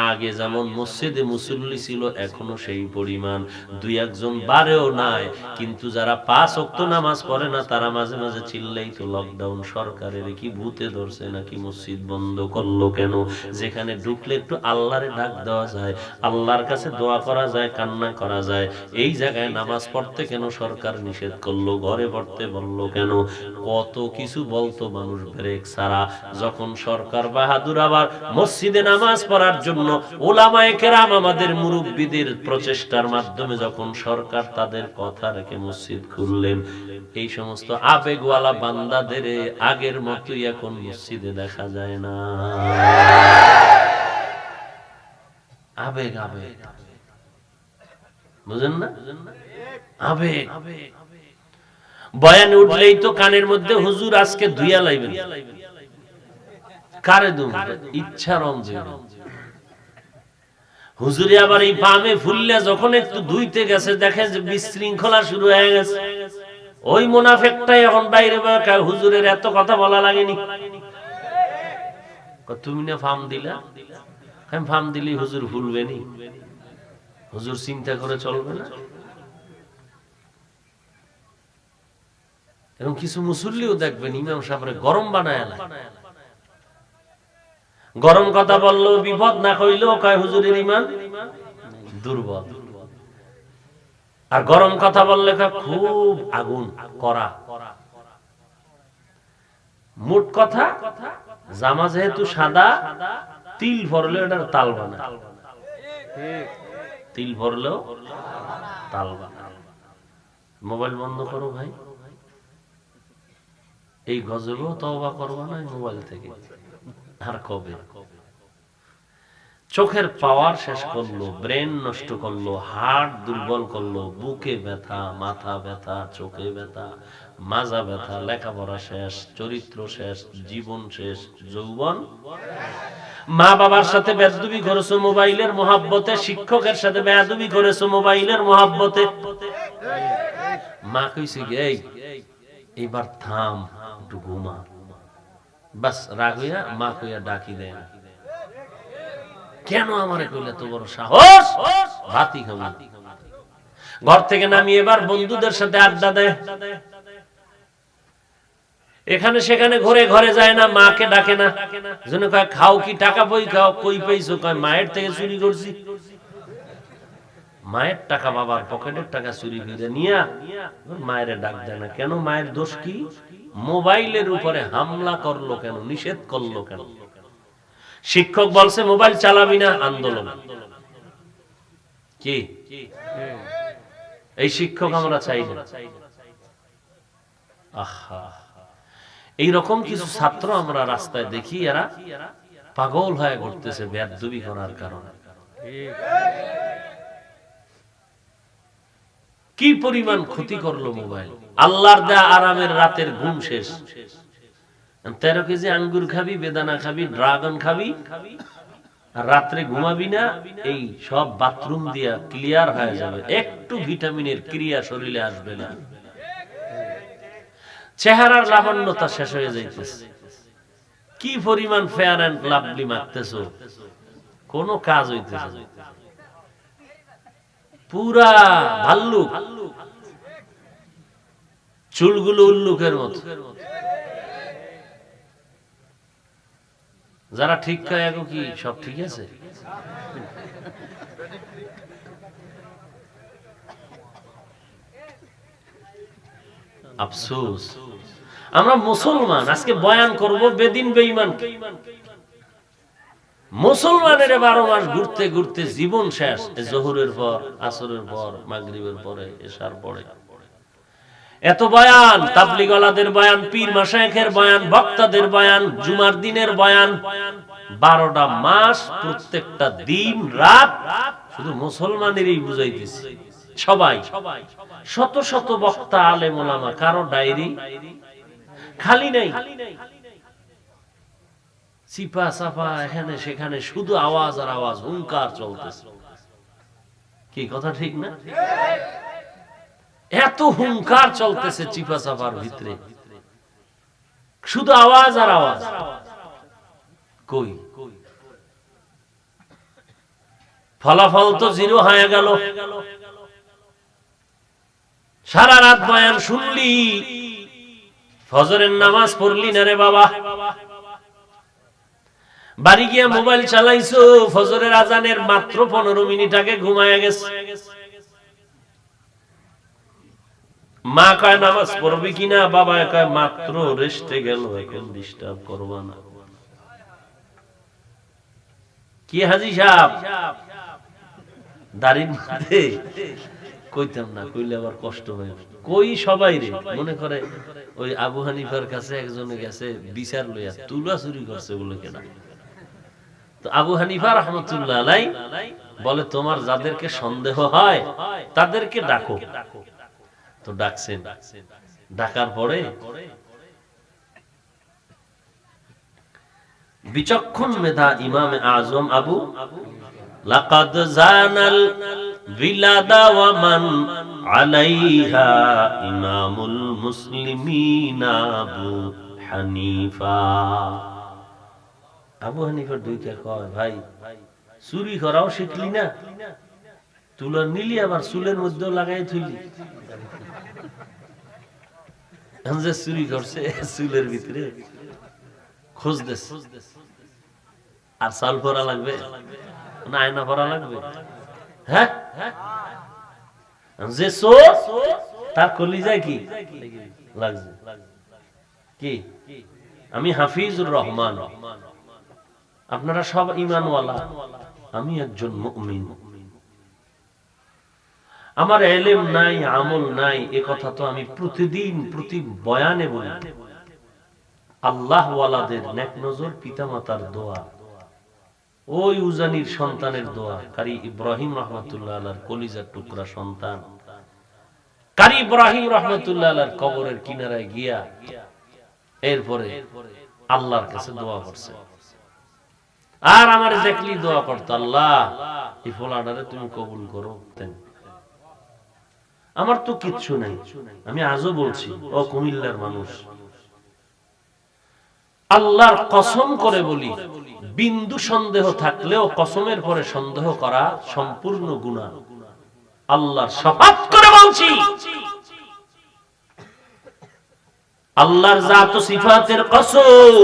আগে যেমন মসজিদে মুসল্লি ছিল, এখনো সেই পরিমাণ, দুই একজন বারেও নাই। কিন্তু যারা 5 ওয়াক্ত নামাজ পড়ে না, তারা মাঝে মাঝে চিল্লাই তো, লকডাউন সরকারের কি ভূতে ধরছে নাকি, মসজিদ বন্ধ করলো কেন? যেখানে ঢুকলে একটু আল্লাহরে ডাক দেওয়া যায়, আল্লাহর কাছে দোয়া করা যায়, কান্না করা যায়, এই জায়গায় নামাজ পড়তে কেন সরকার নিষেধ করলো? ঘরে পড়তে বললো কেন? কত কিছু বলতো মানুষ ব্রেক ছাড়া। যখন সরকার বাহাদুর আবার মসজিদে নামাজ পড়ার জন্য উলামায়ে কেরাম, আমাদের মুরব্বিদের প্রচেষ্টার মাধ্যমে যখন সরকার তাদের কথা রেখে মসজিদ খুললেন, এই সমস্ত আবেগওয়ালা বান্দাদের আগের মতোই এখন মসজিদে দেখা যায় না। আবেগ আবেগ, বুঝেন না? আবেগ। বয়ান উঠলেই তো কানের মধ্যে হুজুর আজকে ধুইয়া লাইবেন, কারে দুম ইচ্ছা রমজে। হুজুরে আবার এই পামে ফুললে যখন একটু ধুইতে গেছে, দেখে যে বিশৃঙ্খলা শুরু হয়ে গেছে। ওই মুনাফিকটাই এখন বাইরে বসে হুজুরের এত কথা বলা লাগেনি, তুমি না ফার্ম দিলা, আমি ফার্ম দিলি হুজুর ভুলবে নি, হুজুর চিন্তা করে চলবে না। এবং কিছু মুসল্লিও দেখবেন ইমাম সাহেবরে গরম বানায়, গরম কথা বললো বিপদ, না কইলেও কয় হুজুরের ঈমান দুর্বল। আর গরম কথা বললে খুব আগুন করা। মোট কথা, জামা যেহেতু সাদা, তিল ভরলে এটার তাল বানায়, তিল ভরলেও তাল বানায়। মোবাইল বন্ধ করো ভাই, এই গজবেও তওবা করবা না মোবাইল থেকে। আর কবে? চোখের পাওয়ার শেষ করলো, ব্রেন নষ্ট করলো, হার্ট দুর্বল করলো, বুকে ব্যথা, মাথা ব্যথা, চোখে ব্যথা, মাজা ব্যথা, লেখাপড়া শেষ, চরিত্র শেষ, জীবন শেষ, যৌবন। মা বাবার সাথে বেয়াদবি করেছো মোবাইলের মহাব্বতে, শিক্ষকের সাথে বেয়াদবি করেছো মোবাইলের মহাব্বতে। মা কইছে এই এবার থাম, একটু ঘুমা, বাস রাগ হইয়া মা কইয়া ডাকি দেয় না। কেন আমারে কইলে তো বড় সাহস? ভাতি খাবো। ঘর থেকে নামিয়ে এবার বন্ধুদের সাথে আড্ডা দেয়, এখানে সেখানে ঘরে ঘরে যায় না, মাকে ডাকে না। জন্য কয় খাও কি, টাকা পই খাও, কই পাইছো? কয় মায়ের থেকে চুরি করছি। মায়ের টাকা, বাবার পকেটের টাকা চুরি করে নিয়া মায়ের ডাক দেয় না। কেন? মায়ের দোষ কি? মোবাইলের উপরে হামলা করলো কেন, নিষেধ করলো কেন? শিক্ষক বলছে মোবাইল চালাবি না, আন্দোলন। কি এই শিক্ষক আমরা চাই না। আহা, এইরকম কিছু ছাত্র আমরা রাস্তায় দেখি, এরা পাগল হয়ে ঘুরতেছে বেয়াদবি করার কারণে। কি পরিমাণ ক্ষতি করলো মোবাইল। আল্লাহর দেয়া আরামের রাতের ঘুম শেষ। 13 কেজি আঙ্গুর খাবি, বেদানা খাবি, ড্রাগন খাবি, আর রাত্রে ঘুমাবি না, এই সব বাথরুম দিয়া ক্লিয়ার হয়ে যাবে, একটু ভিটামিনের ক্রিয়া শরীরে আসবে না, চেহারার লাবণ্যতা শেষ হয়ে যাইতেছে। কি পরিমাণ ফেয়ার এন্ড লাভলি মারতেছো, কোনো কাজ হইতেছে, পুরা ভাল্লুক, চুলগুলো উল্লুকের মতো। যারা ঠিক খায় কি সব ঠিক আছে? আফসোস, আমরা মুসলমান, আজকে বয়ান করব বেদিন বেঈমান। মুসলমানের 12 মাস ঘুরতে ঘুরতে জীবন শেষ। জোহরের পর, আসরের পর, মাগরিবের পরে, এশার পরে এত বয়ান, তাবলীগওয়ালাদের বয়ান, পীর মাশায়েখের বয়ান, বক্তাদের বয়ান, জুমার দিনের বয়ান, 12টা মাস প্রত্যেকটা দিন রাত শুধু মুসলমানেরই বুঝাইতেছে। সবাই শত শত বক্তা, আলেম ওলামা, কারো ডায়েরি খালি নাই। চিপা চাপা এখানে সেখানে শুধু আওয়াজ আর আওয়াজ, হুঙ্কার চলতেছে। কি কথা ঠিক না? এত হুঙ্কার চলতেছে চিপা চাপার ভিতরে, শুধু আওয়াজ আর আওয়াজ। কই ফলাফল তো জিরো হয়ে গেল। সারা রাত বয়ান শুনলি, ফজরের নামাজ পড়লি না রে বাবা। বাড়ি গিয়ে মোবাইল চালাইছো, ফজরের আজানের মাত্র 15 মিনিট আগে ঘুমায় গেছে। মা কয় নামাজ পড়বি কিনা, বাবা কয় মাত্র রেস্টে গেল, এখন ডিস্টার্ব করবা না। কি হাজি সাহেব দাড়ির মধ্যে কইতাম না, কইলে আবার কষ্ট হয়। কই সবাই রে মনে করে ওই আবু হানিফার কাছে একজনে গেছে বিচার লইয়া, তুলা চুরি করছে বলে কেনা। তো আবু হানিফা রাহমাতুল্লাহ আলাইহি বলে, তোমার যাদেরকে সন্দেহ হয় তাদেরকে ডাকো। তো ডাকছেন, ডাকার পরে বিচক্ষণ মেধা ইমামে আজম আবু লাকাদ জানাল বিলাদা ওয়া মান আলাইহা ইমামুল মুসলিমিন আবু হানিফা। আবু হানিফার দুইটা কয়, ভাই চুরি করাও শিখলি না, তুলা নিলি আবার চুলের মধ্যেও লাগাই থইলি। যে চুরি করছে চুলের ভিতরে খোঁজ দেশ, আর চাল ভরা লাগবে না আয়না ভরা লাগবে? হ্যাঁ, যে চোর তার কলিজায় কি লাগছে? কি আমি হাফিজুর রহমান, আপনারা সব ঈমানওয়ালা, আমি একজন মুমিন। আমার ইলম নাই, আমল নাই, এ কথা তো আমি প্রতিদিন প্রতি বয়ানে বলি। আল্লাহ ওয়ালাদের নেক নজর, পিতামাতার দোয়া, ওই উজানির সন্তানের দোয়া, কারি ইব্রাহিম রাহমাতুল্লাহ আলাইহির কলিজার টুকরা সন্তান, কারি ইব্রাহিম রাহমাতুল্লাহ আলাইহির কবরের কিনারায় গিয়া এরপরে আল্লাহর কাছে দোয়া করছে। আর আমার দেখলি দোয়া করতো, আল্লাহ এই ফলাডারে তুমি কবুল করো। আমার তো কিচ্ছু নাই, আমি আজও বলছি, ও কুমিল্লার মানুষ, আল্লাহর কসম করে বলি, বিন্দু সন্দেহ থাকলেও কসমের পরে সন্দেহ করা সম্পূর্ণ গুনাহ। আল্লাহর শপথ করে বলছি, আল্লাহর জাত ও সিফাতের কসম,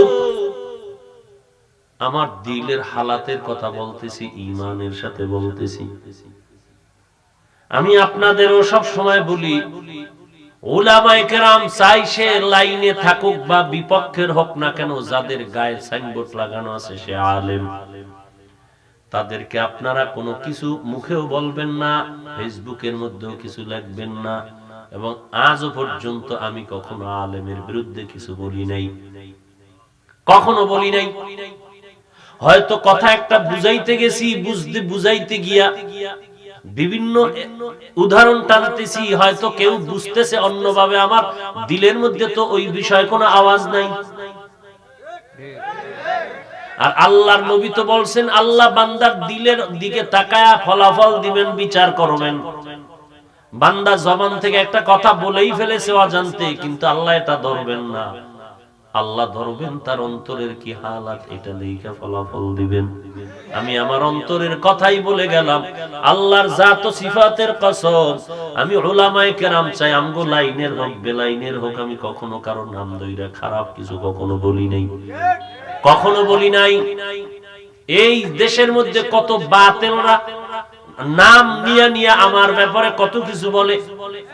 আমার দিলের হালাতের কথা বলতেছি, ঈমানের সাথে বলতেছি। আমি আপনাদেরও সব সময় বলি, উলামায়ে কেরাম চাই সে লাইনে থাকুক বা বিপক্ষের হোক না কেন, যাদের গায়ে সাইনবোর্ড লাগানো আছে সে আলেম, তাদেরকে আপনারা কোনো কিছু মুখেও বলবেন না, ফেসবুকের মধ্যেও কিছু লিখবেন না, এবং আজও পর্যন্ত আমি কখনো আলেমের বিরুদ্ধে কিছু বলি নাই, কখনো বলি নাই। হয়তো কথা একটা বুঝাইতে গেছি, বুঝাইতে গিয়া বিভিন্ন উদাহরণ টানতেছি, হয়তো কেউ বুঝতেছে অন্যভাবে, আমার দিলের মধ্যে তো ওই বিষয়ে কোনো আওয়াজ নাই। আর আল্লাহর নবী তো বলছেন, আল্লাহ বান্দার দিলের দিকে তাকায়া ফলাফল দিবেন, বিচার করবেন। বান্দা জবান থেকে একটা কথা বলেই ফেলেছে অজান্তে, কিন্তু আল্লাহ এটা ধরবেন না, আল্লাহ ধরবেন তার অন্তরের কি হালাত, এটা দেখে ফলাফল দিবেন। আমি আমার অন্তরের কথাই বলে গেলাম, আল্লাহর জাত ও সিফাতের কসম, আমি উলামায়ে কেরাম চাই আমগো লাইনের হোক বেলাইনের হোক, আমি কখনো কারো নাম ধইরা খারাপ কিছু কখনো বলি নাই, কখনো বলি নাই। এই দেশের মধ্যে কত বাতিলরা নাম নিয়ে নিয়ে আমার ব্যাপারে কত কিছু বলে,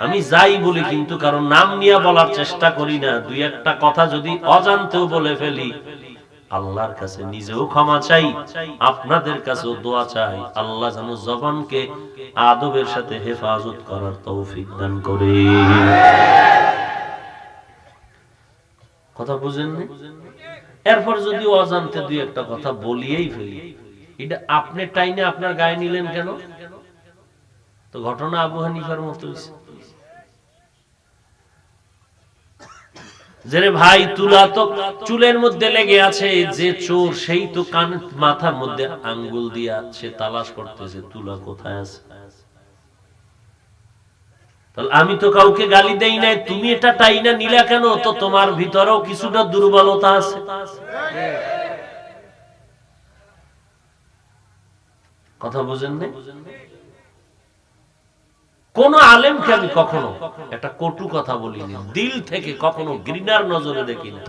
আমি যাই বলি কিন্তু কারণ নাম নিয়ে বলার চেষ্টা করি না। দুই একটা কথা যদি অজান্তেও বলে ফেলি, আল্লাহর কাছে নিজেও ক্ষমা চাই, আপনাদের কাছেও দোয়া চাই, আল্লাহ যেন জবানকে আদবের সাথে হেফাজত করার তৌফিক দান করে। কথা বুঝেননি? এরপর যদি অজান্তে দুই একটা কথা বলিয়েই ফেলি, এটা আপনি টাইনে আপনার গায়ে নিলেন কেন? তো ঘটনা আবু হানিফার মতো হইছে যে ভাই তুলা তো চুলের মধ্যে লেগে আছে, যে চোর সেই তো কান মাথার মধ্যে আঙ্গুল দিয়া সে তালাশ করতেছে তুলা কোথায় আছে। আমি তো কাউকে গালি দেই নাই, তুমি এটা টাইনা নিলা কেন? তো তোমার ভিতরেও কিছুটা দুর্বলতা আছে। কথা বুঝেন না? কোন আলেমকে আমি কখনো একটা কটু কথা বলিনি, দিল থেকে কখনো ঘৃণার নজরে দেখি না।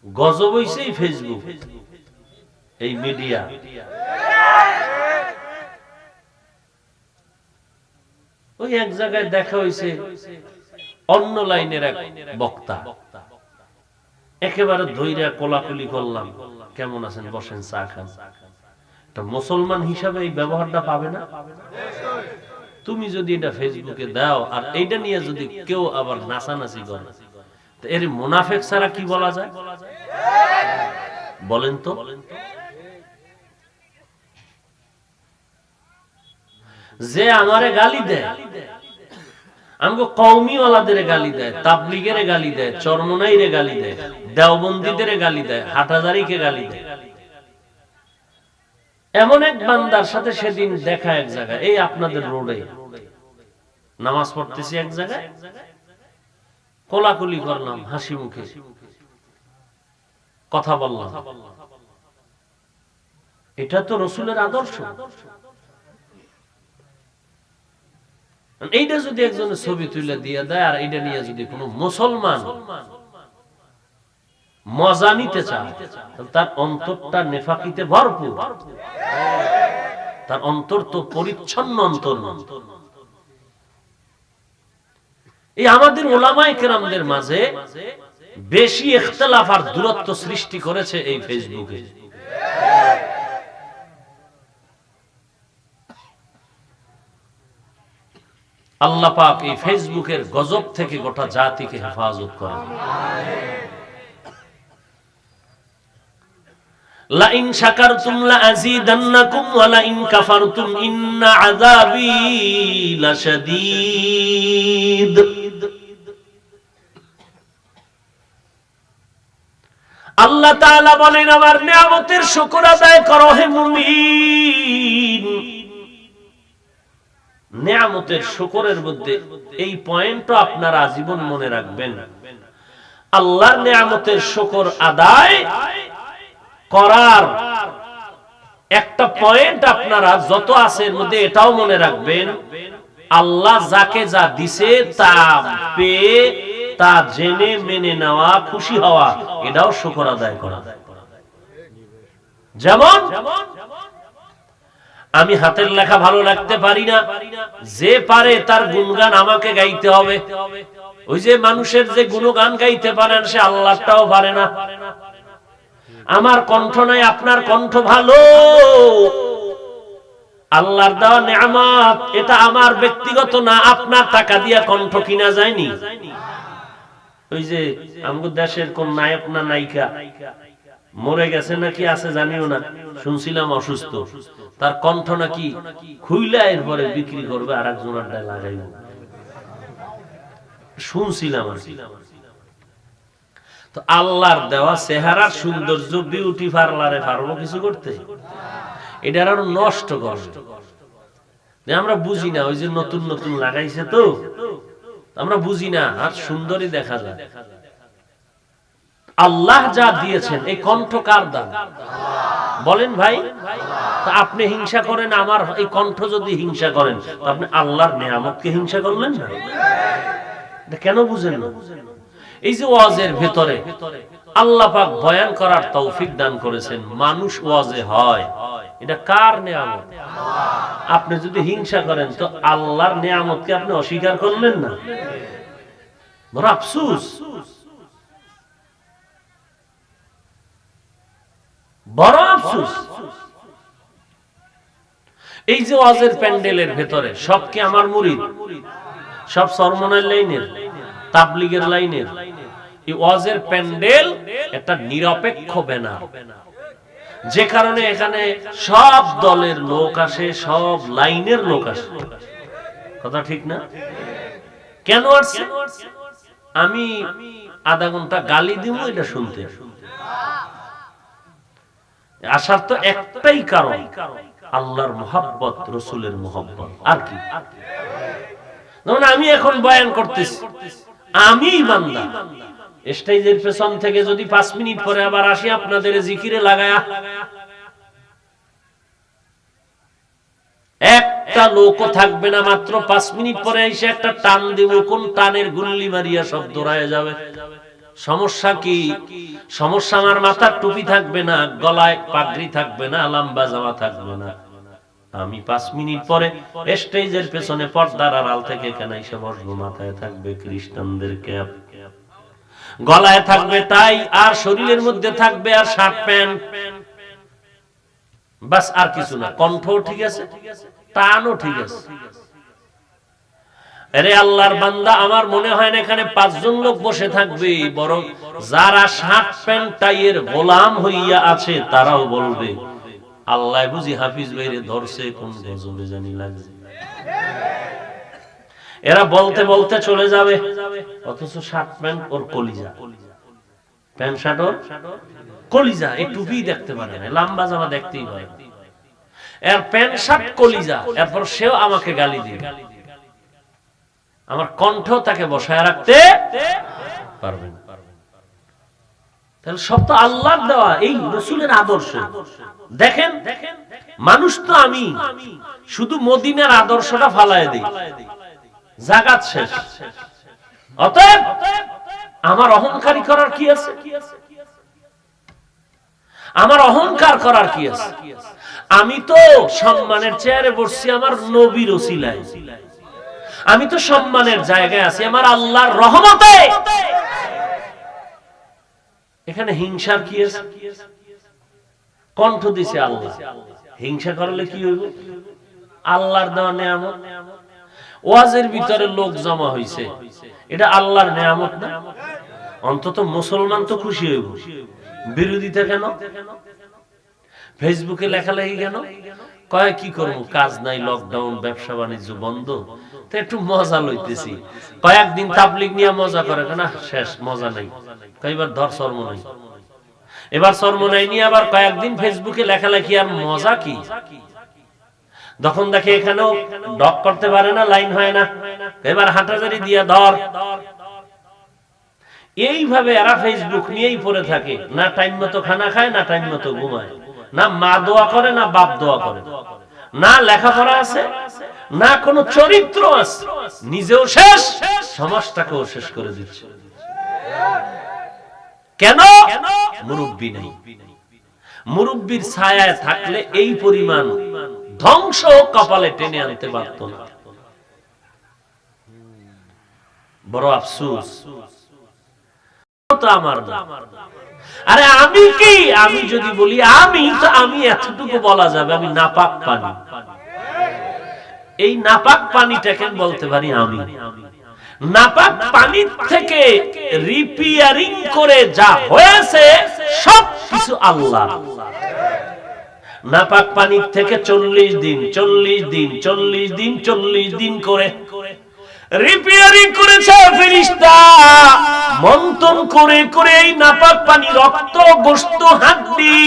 গজব হইছে এই ফেসবুক, এই মিডিয়া। ওই এক জায়গায় দেখা হইছে অন্য লাইনের এক বক্তা, একেবারে ধৈর্য কোলাকুলি করলাম, কেমন আছেন, বসেন, চা খান। মুসলমান হিসাবে এই ব্যবহারটা পাবে না? তুমি যদি এটা ফেসবুকে দাও আর এইটা নিয়ে যদি কেউ আবার নাচানাচি করে, তো এর মুনাফিক ছাড়া কি বলা যায়? বলেন তো। যে আমারে গালি দেয়, আমগো কওমিওয়ালাদের গালি দেয়, তাবলীগের গালি দেয়, চরমনাইরে গালি দেয়, দেওবন্দীদের গালি দেয়, হাটহাজারীকে গালি দেয়, এমন এক বান্দার সাথে সেদিন দেখা এক জায়গায়, এই আপনাদের রোডে নামাজ পড়তেছি এক জায়গায়, কোলাকুলি করলাম, হাসি মুখে কথা বললাম। এটা তো রাসূলের আদর্শ। এইটা যদি একজনের ছবি তুলে দিয়ে দেয় আর এইটা নিয়ে যদি কোনো মুসলমান মজা নিতে চায়, তার অন্তরটা নেফাকিতে ভরপুর, তার অন্তর তো পরিচ্ছন্ন অন্তর। এই আমাদের উলামায়ে কেরামদের মাঝে বেশি ইখতিলাফ আর দূরত্ব সৃষ্টি করেছে এই ফেসবুকে। আল্লাহ পাক এই ফেসবুকের গজব থেকে গোটা জাতিকে হেফাজত করেন। লা ইন শাকারতুম লা আযীদান্নাকুম ওয়া লা ইন কাফারতুম ইন্না আযাবী লাশাদীদ। আল্লাহ তাআলা বলেন, আমার নিয়ামতের শুকর আদায় করো হে মুমিন। নিয়ামতের শুকরের মধ্যে এই পয়েন্টটা আপনারা আজীবন মনে রাখবেন। আল্লাহর নিয়ামতের শুকর আদায় করার একটা পয়েন্ট আপনারা যত আছে এর মধ্যে এটাও মনে রাখবেন, আল্লাহ যাকে যা দিছে তা পেয়ে তা জেনে মেনে নেওয়া, খুশি হওয়া, এটাও শুকর আদায় করা। যেমন আমি হাতের লেখা ভালো লাগতে পারি না, যে পারে তার গুণগান আমাকে গাইতে হবে। ওই যে মানুষের যে গুণগান গাইতে পারেন সে আল্লাহটাও পারে না। আমার কণ্ঠ নাই, আপনার কণ্ঠ ভালো, আল্লাহর দেওয়া নিয়ামত, এটা আমার ব্যক্তিগত না, আপনার টাকা দিয়া কণ্ঠ কিনা যায়নি। ওই যে আমাদের দেশের কোন নায়ক না নায়িকা মরে গেছে নাকি আছে জানিও না, শুনছিলাম অসুস্থ, তার কণ্ঠ নাকি খুইলা এরপরে বিক্রি করবে আর একজনের ডায় লাগাইব, শুনছিলাম। তো আল্লাহর দেওয়া চেহারার সৌন্দর্য, বিউটি পার্লারে পারবো কিছু করতে? এটার আরো নষ্ট করবে। আমরা বুঝি না, ওই যে নতুন নতুন লাগাইছে তো আমরা বুঝি না, আর সুন্দরই দেখা যায়। আল্লাহ যা দিয়েছেন, এই কণ্ঠ কার দান বলেন ভাই? তা আপনি হিংসা করেন, আমার এই কণ্ঠ যদি হিংসা করেন, তো আপনি আল্লাহর নিয়ামতকে হিংসা করলেন না? এটা কেন বুঝেন না? এই যে ওয়াজের ভেতরে আল্লাহ পাক বয়ান করার তৌফিক দান করেছেন, মানুষ ওয়াজে হয়, এটা কার নিয়ামত? আপনি যদি হিংসা করেন তো আল্লাহর নিয়ামতকে আপনি অস্বীকার করলেন না? বড় আফসোস। বড় আফসোস। এই যে ওয়াজের প্যান্ডেলের ভেতরে সব কি আমার মুরিদ? সব সরমনের লাইনের, তাবলীগের লাইনের। এই ওয়াজের প্যান্ডেল একটা নিরপেক্ষ ব্যানার, যে কারণে এখানে সব দলের লোক আসে, সব লাইনের লোক আসে। কথা ঠিক না? কেন আসছে? আমি আধা ঘন্টা গালি দিব এটা শুনতে। আসার তো একটাই কারণ, আল্লাহর মুহাব্বত, রাসূলের মুহাব্বত। আর কি? যেমন আমি এখন বয়ান করতেছি, আমি বান্দা স্টেজের পেছন থেকে যদি 5 মিনিট পরে আবার আসি আপনাদের জিকিরে লাগায়া, একটা লোকও থাকবে না, মাত্র 5 মিনিট পরে এসে একটা টান দিব, কোন টানের গুল্লি মারিয়া সব দৌড়ায় যাবে। সমস্যা কি? সমস্যা আমার মাথার টুপি থাকবে না, গলায় পাগড়ি থাকবে না, লম্বা জামা থাকবে না। আমি 5 মিনিট পরে স্টেজের পেছনে পর্দার আড়াল থেকে কেন এসে বসবো? মাথায় থাকবে খ্রিস্টানদের ক্যাপ, গলায় থাকবে তাই, আর শরীরের মধ্যে থাকবে আর শার্ট প্যান্ট, বাস, আর কিছু না। কণ্ঠ ঠিক আছে, টানও ঠিক আছে। আরে আল্লাহর বান্দা, আমার মনে হয় না এখানে 5 জন লোক বসে থাকবে, বরং যারা শার্ট প্যান্ট টাইয়ের গোলাম হইয়া আছে তারাও বলবে আল্লাহ বুঝি হাফিজ ভাইরে ধরছে, কোন গজবে জানি লাগছে। এরা বলতে বলতে চলে যাবে, অথচ শার্ট প্যান্ট ওর কলিজা, প্যান্ট শার্ট ওর কলিজা। এই টুপি দেখতে পারে না, লম্বা জামা দেখতেই পারে, এর প্যান্ট শার্ট কলিজা। এরপর সেও আমাকে গালি দিবে, আমার কণ্ঠ তাকে বসায় রাখতে পারবে না। তাহলে সব তো আল্লাহর দেওয়া, এই রাসূলের আদর্শ। দেখেন, মানুষ তো আমি, শুধু মদিনার আদর্শটা ফালায় দিই, জাগাত শেষ। অতএব আমার অহংকারী করার কি আছে? আমার অহংকার করার কি আছে? আমি তো সম্মানের চেয়ারে বসছি আমার নবীর ওসিলায়, আমি তো সম্মানের জায়গায় আছি আমার আল্লাহর রহমতে। এখানে হিংসার কি আছে? কণ্ঠ দিছে আল্লাহ, হিংসা করলে কি হইব? আল্লাহর দেওয়া নিয়ামত। ওয়াজের ভিতরে লোক জমা হইছে, এটা আল্লাহর নিয়ামত না? অন্তত মুসলমান তো খুশি হইব। বিরোধিতা কেন? ফেসবুকে লেখালেখি কেন? কয় কি করবো, কাজ নাই, লকডাউন, ব্যবসা বাণিজ্য বন্ধ, তো একটু মজা লইতেছি। কয়েকদিন তাবলীগ নিয়ে মজা করে, না শেষ, মজা নাই। কয়েকবার ধর শর্ম নাই, এবার শর্ম নাই নিয়ে আবার কয়েকদিন ফেসবুকে লেখালেখি, আর মজা কি? তখন দেখে এখানেও ডক করতে পারে না, লাইন হয় না, এবার হাঁটাজারি দিয়া ধর। এইভাবে এরা ফেসবুক নিয়েই পড়ে থাকে, না টাইম মতো খানা খায়, না টাইম মতো ঘুমায়, না মা দোয়া করে, না বাপ দোয়া করে, না লেখাপড়া আছে, না কোনো চরিত্র আছে, নিজেও শেষ, সমাজটাকেও শেষ করে দিচ্ছে। কেন? মুরব্বি নেই। মুরব্বির ছায়ায় থাকলে এই পরিমাণ ধ্বংস কপালে টেনে আনতে পারত না। বড় আফসোস। আমার আরে আমি কি? আমি যদি বলি আমি, তো আমি এতটুকু বলা যাবে আমি নাপাক পানি। এই নাপাক পানিটাকে বলতে পারি আমি। নাপাক পানি থেকে রিপেয়ারিং করে যা হয়েছে সব কিছু আল্লাহ। নাপাক পানি থেকে 40 দিন 40 দিন 40 দিন 40 দিন করে রিপেয়ারিং করেছে ফেরেশতা, মন্থন করে করে এই নাপাক পানি, রক্ত, গোশত, হাড্ডি,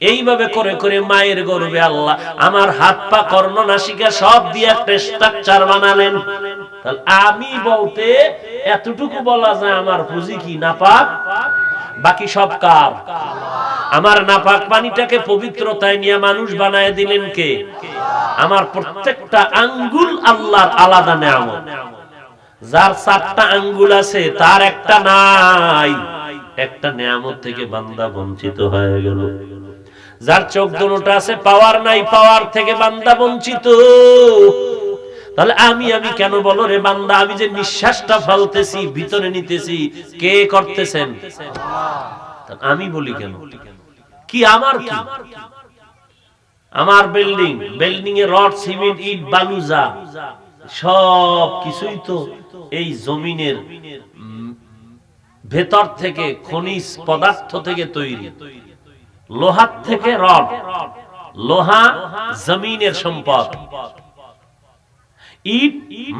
এইভাবে করে করে মায়ের গর্ভে আল্লাহ আমার হাত পা কর্ণ নাসিকা সব দিয়ে একটা স্ট্রাকচার বানালেন। তাহলে আমি বলতে এতটুকু বলা যায় আমার পুঁজি কি? নাপাক, বাকি সব কার? আমার নাপাক পানিটাকে পবিত্রতায় নিয়ে মানুষ বানায় দিলেন কে? আমার প্রত্যেকটা আঙ্গুল আল্লাহর আলাদা নেয়ামত। যার 4টা আঙ্গুল আছে তার একটা নাই, একটা নেয়ামত থেকে বান্দা বঞ্চিত হয়ে গেল। যার চোখ দুটো আছে পাওয়ার নাই, পাওয়ার থেকে বান্দা বঞ্চিত। তাহলে আমি কেন বলো রে বান্দা? আমি যে নিঃশ্বাসটা ফেলতেছি, ভিতরে নিতেছি, কে করতেছেন? আমি বলি কেন, কি আমার, কি আমার বিল্ডিং, বিল্ডিং এ রড সিমেন্ট ইট বালু যা সব কিছুই তো এই জমিনের ভেতর থেকে খনিজ পদার্থ থেকে তৈরি। লোহার থেকে রড, লোহা জমিনের সম্পদ, ইট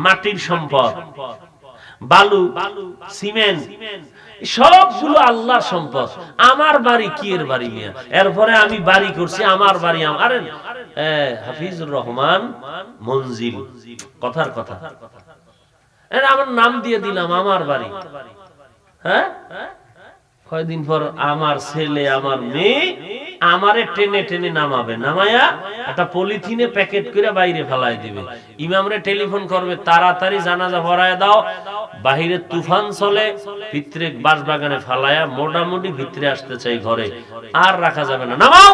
মাটির সম্পদ, বালু সিমেন্ট সবগুলো আল্লাহর সম্পদ। আমার বাড়ি কি এর বাড়ি মিয়া, এরপরে আমি বাড়ি করছি আমার বাড়ি। আরে হাফিজুর রহমান মঞ্জিল, কথার কথা, আমার নাম দিয়ে দিলাম আমার বাড়ি। হ্যাঁ, কয়দিন পর আমার ছেলে আমার মেয়ে আমারে টেনে টেনে নামাবে, নামায়া একটা পলিথিনে প্যাকেট করে বাইরে ফেলাই দিবে। ইমামরে টেলিফোন করবে, তাড়াতাড়ি জানাজা পড়ায় দাও, বাহিরে তুফান চলে, ভিতরে বাঁশবাগানে ফালায়া মোটামুটি ভিতরে আসতে চাই ঘরে, আর রাখা যাবে না, নামাও,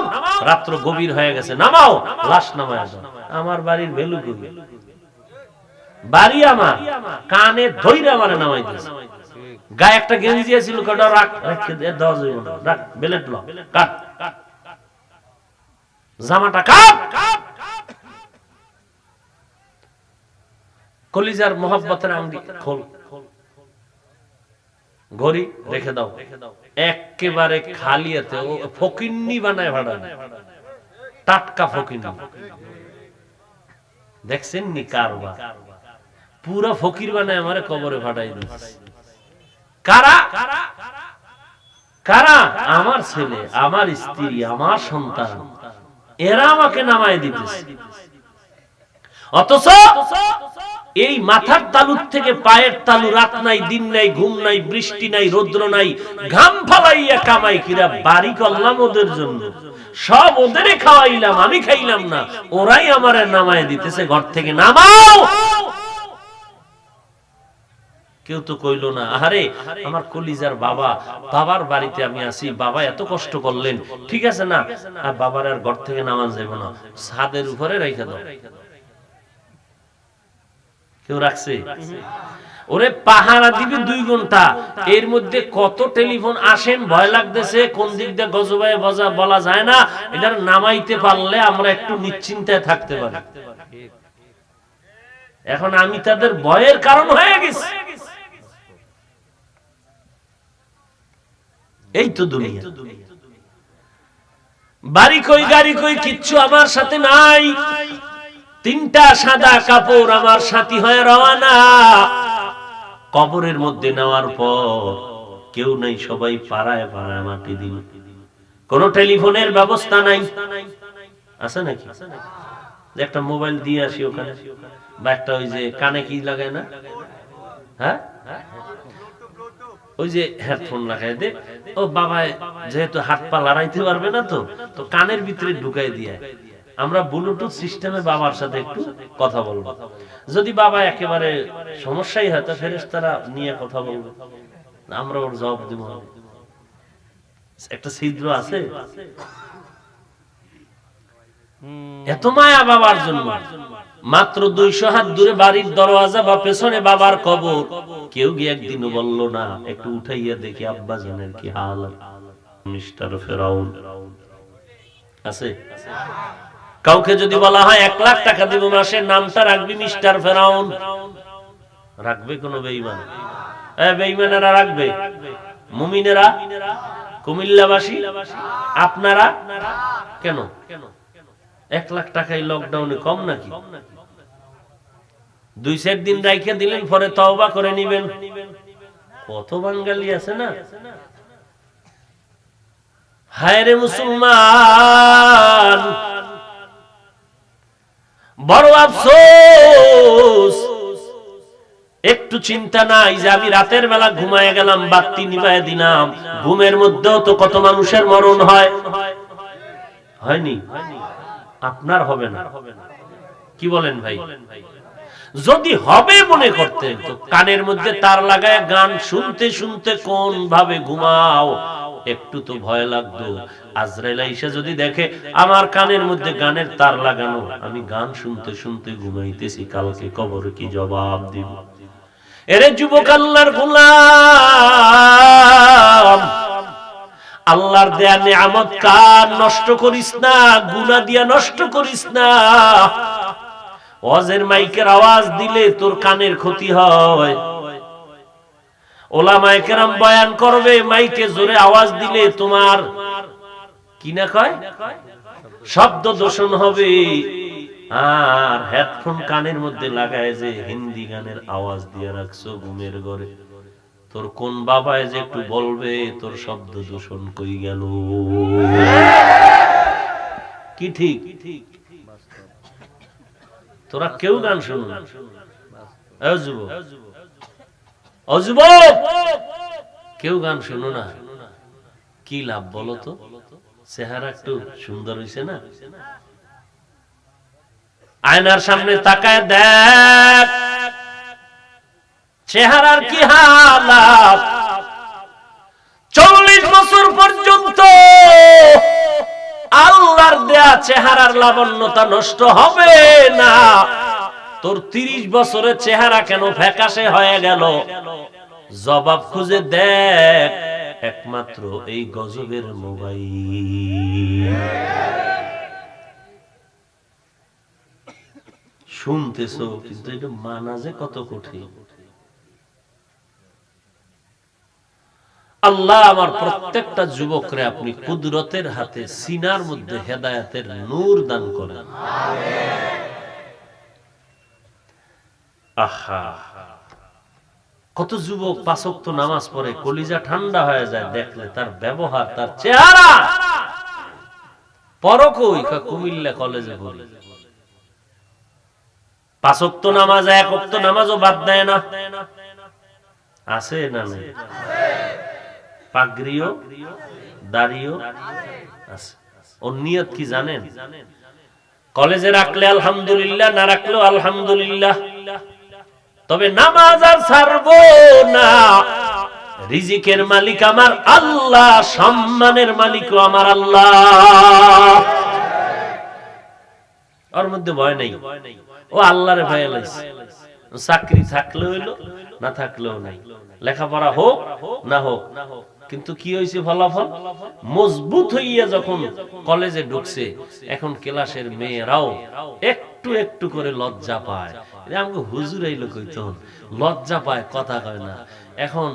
রাত্র গভীর হয়ে গেছে, নামাও, লাশ নামায় দাও। আমার বাড়ির ভ্যালু কবি, বাড়ি আমার, কানে ধইরে আমারে নামাই দিয়েছে। গায়ে একটা গেঞ্জি ছিল, কটা রাখ, দেওয়া যাবে না, রাখ, বেলেট ল, কাট জামাটা, কাট, কলিজার মোহাব্বতের আংটি খোল, ঘড়ি রেখে দাও, একেবারে খালি হাতে। ও ফকিন্নি বানায় ভাড়া, টাটকা ফকিন্নি, দেখছেন নি কারবার, পুরা ফকির বানায় আমারে কবরে ভাড়াই দিচ্ছে। কারা কারা? আমার ছেলে, আমার স্ত্রী, আমার সন্তান, এরা আমাকে নামায় দিতেছে। অথচ এই মাথার তালুর থেকে পায়ের তালু, রাত নাই দিন নাই ঘুম নাই বৃষ্টি নাই রৌদ্র নাই, ঘাম ফালাইয়া কামাই কিরা বাড়ি করলাম ওদের জন্য, সব ওদেরই খাওয়াইলাম, আমি খাইলাম না, ওরাই আমারে নামায় দিতেছে ঘর থেকে, নামাও। কেউ তো কইলো না, আরে আমার কলিজার বাবা, বাবার বাড়িতে আমি আছি, বাবা এত কষ্ট করলেন, ঠিক আছে না, আর বাবার আর ঘর থেকে নামাজ যাবে না, ছাদের উপরে রেখে দাও। কেউ রাখছে? ওরে পাহারা দিবে 2 ঘন্টা, এর মধ্যে কত টেলিফোন আসেন, ভয় লাগতেছে, কোন দিক দিয়ে গজবায় বলা যায় না, এটার নামাইতে পারলে আমরা একটু নিশ্চিন্তায় থাকতে পারি। এখন আমি তাদের ভয়ের কারণ হয়ে গেছি। এই তো দুনিয়া। বাড়ি কই, গাড়ি কই, কিচ্ছু আমার সাথে নাই। 3টা সাদা কাপড় আমার সাথী হয়ে রওনা। কবরের মধ্যে নেওয়ার পর কেউ নাই, সবাই পাড়ায় পাড়ায় মাটি দিল। কোন টেলিফোনের ব্যবস্থা নাই, আছে নাকি? যে একটা মোবাইল দিয়ে আসি ওখানে, বা একটা ওই যে কানে কি লাগায় না, হ্যাঁ, ওই যে হেডফোন লাগাই দে, ও বাবা যেহেতু হাত পা লড়াইতে পারবে না, তো কানের ভিতরে ঢুকাই দিয়ে আমরা ব্লুটুথ সিস্টেমে বাবার সাথে একটু কথা বলবো। যদি বাবা একেবারে সমস্যাই হয়, তো ফেরেশতারা নিয়ে কথা বলবো, আমরা ওর জবাব দিব। একটা ছিদ্র আছে, এত মায়া বাবার জন্য। মাত্র 200 হাত দূরে বাড়ির দরওয়াজা বা পেছনে বাবার কবর, কেউ গিয়ে একদিনও বলল না একটু উঠাইয়া দেখি আব্বা জানের কি হাল। মিস্টার ফেরাউন আছে? কাউকে যদি বলা হয় 1 লাখ টাকা দিব মাসে, নামটা রাখবি মিস্টার ফেরাউন, রাখবে কোন বেঈমান? বেঈমানেরা রাখবে, মুমিনেরা, কুমিল্লাবাসী, আপনারা কেন? 1 লাখ টাকাই লকডাউনে কম নাকি? 2-4 দিন রাইখে দিলেন, পরে তওবা করে নিবেন। কত বাঙালি আছে না, হায় রে মুসলমান, বড় আফসোস। একটু চিন্তা নাই যে আমি রাতের বেলা ঘুমায় গেলাম, বাতি নিভায় দিলাম, ঘুমের মধ্যেও তো কত মানুষের মরণ হয়, হয়নি? আপনার হবে না, কি বলেন ভাই? যদি হবে মনে করতেন, তো কানের মধ্যে তার লাগায় গান শুনতে শুনতে কোন ভাবে ঘুমাও, একটু তো ভয় লাগতো। আজরাইল আইসা যদি দেখে আমার কানের মধ্যে গানের তার লাগানো, আমি গান শুনতে শুনতে ঘুমাইতেছি, কালকে কবরে কি জবাব দিব? এরে যুবক আল্লাহর গোলাম, আল্লাহর দেয়া নিয়ামত কার নষ্ট করিস না, গুনাহ দিয়া নষ্ট করিস না। ওয়াজের মাইকের আওয়াজ দিলে তোর কানের ক্ষতি হয়। ওলামায়ে কেরাম বয়ান করবে, মাইকে জোরে আওয়াজ দিলে তোমার কি না কয় শব্দ দূষণ হবে। আর হেডফোন কানের মধ্যে লাগায় যে হিন্দি গানের আওয়াজ দিয়ে রাখছো ঘুমের ঘরে, তোর কোন বাবায় যে একটু বলবে তোর শব্দ দূষণ কই গেল। কি ঠিক? তোরা কেউ গান শুনো না। কেউ গান শুনো না, কি লাভ বলো তো? চেহারা একটু সুন্দর হইছে না? আয়নার সামনে তাকায় দেখ চেহারার কি হালাত। 40 বছর পর্যন্ত আল্লাহর দেয়া চেহারার লাবণ্যতা নষ্ট হবে না। তোর 30 বছরের চেহারা কেন ফ্যাকাশে হয়ে গেল? জবাব খুঁজে দেখ, একমাত্র এই গজবের মোবাইল। শুনতেছো কিন্তু এটা মানা যে কত কঠিন। আল্লাহ আমার প্রত্যেকটা যুবকরে আপনি কুদরতের হাতে সিনার মধ্যে হেদায়েতের নূর দান করেন। আহা, কত যুবক 5 ওয়াক্ত নামাজ পড়ে, কলিজা ঠান্ডা হয়ে যায় দেখলে তার ব্যবহার, তার চেহারা। পরকই কুমিল্লা কলেজে পড়ে 5 ওয়াক্ত নামাজ, 1 ওয়াক্ত নামাজও বাদ দেয় না। আছে না নেই? পাগড়িও দাড়িও আছে। ওর নিয়ত কি জানেন? কলেজে রাখলে আলহামদুলিল্লাহ, না রাখলেও আলহামদুলিল্লাহ, তবে নামাজ আর ছাড়বো না। রিজিকের মালিক আমার আল্লাহ, সম্মানের মালিকও আমার আল্লাহ। ওর মধ্যে ভয় নেই, ও আল্লাহরে ভয় লাইছে। চাকরি থাকলেও হইলো, না থাকলেও নাই, লেখাপড়া হোক না হোক, কিন্তু কি হয়েছে ফলাফল? মজবুত হইয়া যখন কলেজে ঢুকছে, এখন ক্লাসের মেয়েরাও একটু একটু করে লজ্জা পায়। আমাকে হুজুর আইলো কইতো, লজ্জা পায়, কথা কয় না, এখন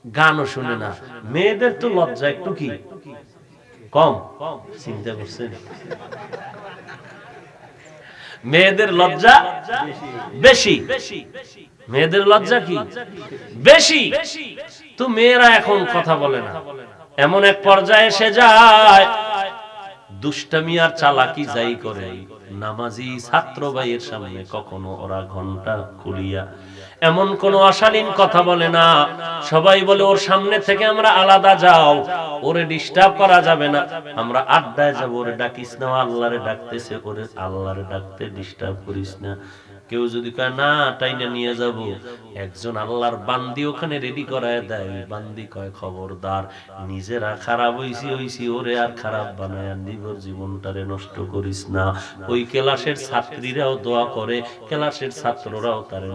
গানও শুনে না। মেয়েদের তো লজ্জা একটু কি কম, চিন্তা করছেন? মেয়েদের লজ্জা বেশি, মেয়েদের লজ্জা কি বেশি। তো মেয়েরা এখন কথা বলে না, এমন এক পর্যায়ে এসে যায় দুষ্টামি আর চালাকি যাই করে, নামাজি ছাত্র ভাইয়ের সামনে কখনো ওরা ঘন্টা খুলিয়া এমন কোন অশালীন কথা বলে না। সবাই বলে ওর সামনে থেকে আমরা আলাদা, যাও, ওরে ডিস্টার্ব করা যাবে না, আমরা আড্ডায় যাবো, ওরে ডাকিস না, আল্লাহরে ডাকতেছে, ওরে আল্লাহরে ডাকতে ডিস্টার্ব করিস না। কেউ যদি কয় না টাইনা নিয়ে যাব, একজন আল্লাহর বান্দি ওখানে রেডি করায় দেয়, ওই বান্দি কয় খবরদার, নিজেরা খারাপ হইছি ওরে আর খারাপ বানায় নিবর, জীবনটারে নষ্ট করিস না। ওই ক্লাসের ছাত্রীরাও দোয়া করে, ক্লাসের ছাত্ররাও তারে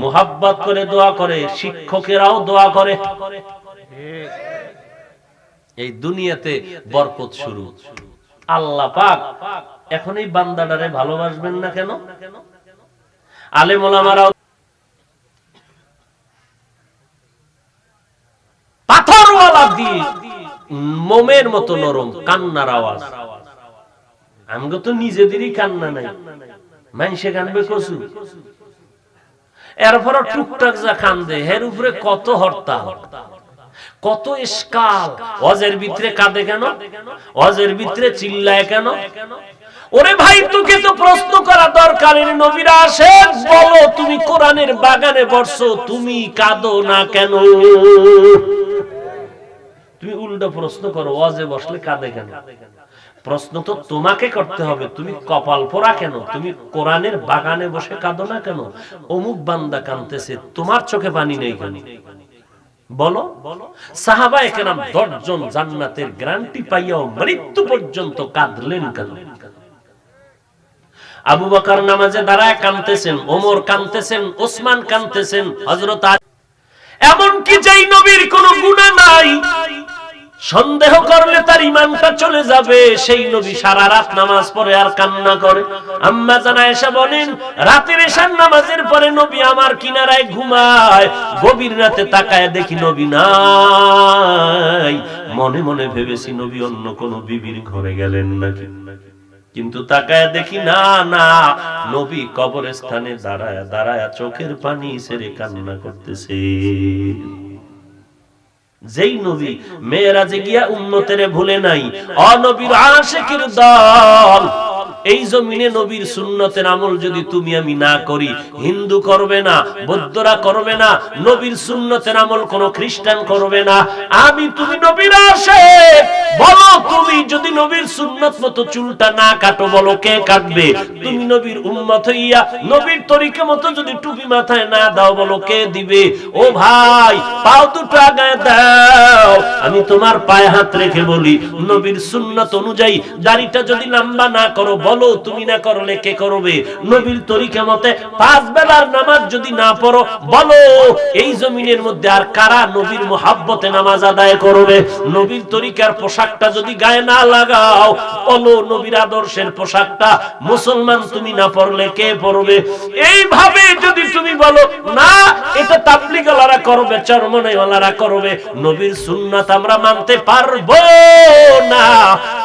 মোহাব্বত করে দোয়া করে, শিক্ষকেরাও দোয়া করে। এই দুনিয়াতে বরকত শুরু। আল্লাহ পাক এখন এই বান্দাটারে ভালোবাসবেন না কেন? আলেম ওলামারা পাথরওয়ালা দিয়ে মোমের মতো নরম, কান্নার আওয়াজ। আমগো তো নিজেদেরই কান্না নাই, মানুষে কানবে কসু। এরপর টুকটাক যা কান্দে, এর উপরে কত হরতাল, কত ইশকাল। ওয়াজের ভিতরে কাঁদে কেন? ওয়াজের ভিতরে চিল্লায় কেন? ওরে ভাই, তোকে তো প্রশ্ন করা দরকার। নবীরা আসে, বলো তুমি কোরআনের বাগানে বসছো, তুমি কাঁদো না কেন? তুমি উল্টো প্রশ্ন করো, ওয়াজে বসলে কাঁদে কেন? প্রশ্ন তো তোমাকে করতে হবে, তুমি কপাল পোড়া কেন? তুমি কোরআনের বাগানে বসে কাঁদো না কেন? অমুক বান্দা কাঁদতেছে, তোমার চোখে পানি নেই কেন? বলো। সাহাবায়ে কেরাম 10 জন জান্নাতের গ্যারান্টি পাইয়াও মৃত্যু পর্যন্ত কাঁদলেন কেন? আবু বকর নামাজে দাঁড়ায় কাঁদতেছেন, ওমর কাঁদতেছেন, ওসমান কাঁদতেছেন, হযরত আলী, এমন কি যেই নবীর কোনো গুনাহ নাই সন্দেহ করলে তার ঈমানটা চলে যাবে। সেই নবী সারা রাত নামাজ পড়ে আর কান্না করে। আম্মা জান আয়েশা বলেন, রাতের এশার নামাজের পরে নবী আমার কিনারায় ঘুমায়, গভীর রাতে তাকায় দেখি নবী নাই। মনে মনে ভেবেছি নবী অন্য কোন বিবির ঘরে গেলেন নাকি, কিন্তু তাকায় দেখি না না, নবী কবরস্থানে দাঁড়ায় দাঁড়ায় চোখের পানি ছেড়ে কান্না করতেছে। যেই নবী মেরাজে গিয়া উম্মতেরে ভুলে নাই, অনবীর আশিকের দল এই জমিনে নবীর সুন্নতের আমল যদি তুমি আমি না করি, হিন্দু করবে না, বৌদ্ধরা করবে না, নবীর সুন্নতের আমল কোন খ্রিস্টান করবে না, আমি তুমি নবীর আশিক। বলো তুমি যদি নবীর সুন্নত মতো চুলটা না কাটো, বলো কে কাটবে? তুমি নবীর উম্মত হইয়া নবীর তরিকা মতো যদি টুপি মাথায় না দাও, বলো কে দিবে? ও ভাই, পাও দুটো আগায় দাও, আমি তোমার পায়ে হাত রেখে বলি, নবীর সুন্নত অনুযায়ী দাড়িটা যদি লম্বা না করো, বলো তুমি না করলে কে করবে? নবীর তরিকা মতে 5 বেলার নামাজ যদি না পড়ো, বলো এই জমিনের মধ্যে আর কারা নবীর মুহাব্বতে নামাজ আদায় করবে? নবীর তরিকার পোশাকটা যদি গায়ে না লাগাও, বলো নবীর আদর্শের পোশাকটা মুসলমান তুমি না পড়লে কে পড়বে? এইভাবে যদি তুমি বলো না এটা তাবলীগওয়ালারা করবে, চরমনাইওয়ালারা করবে, নবীর সুন্নাত আমরা মানতে পারবো না।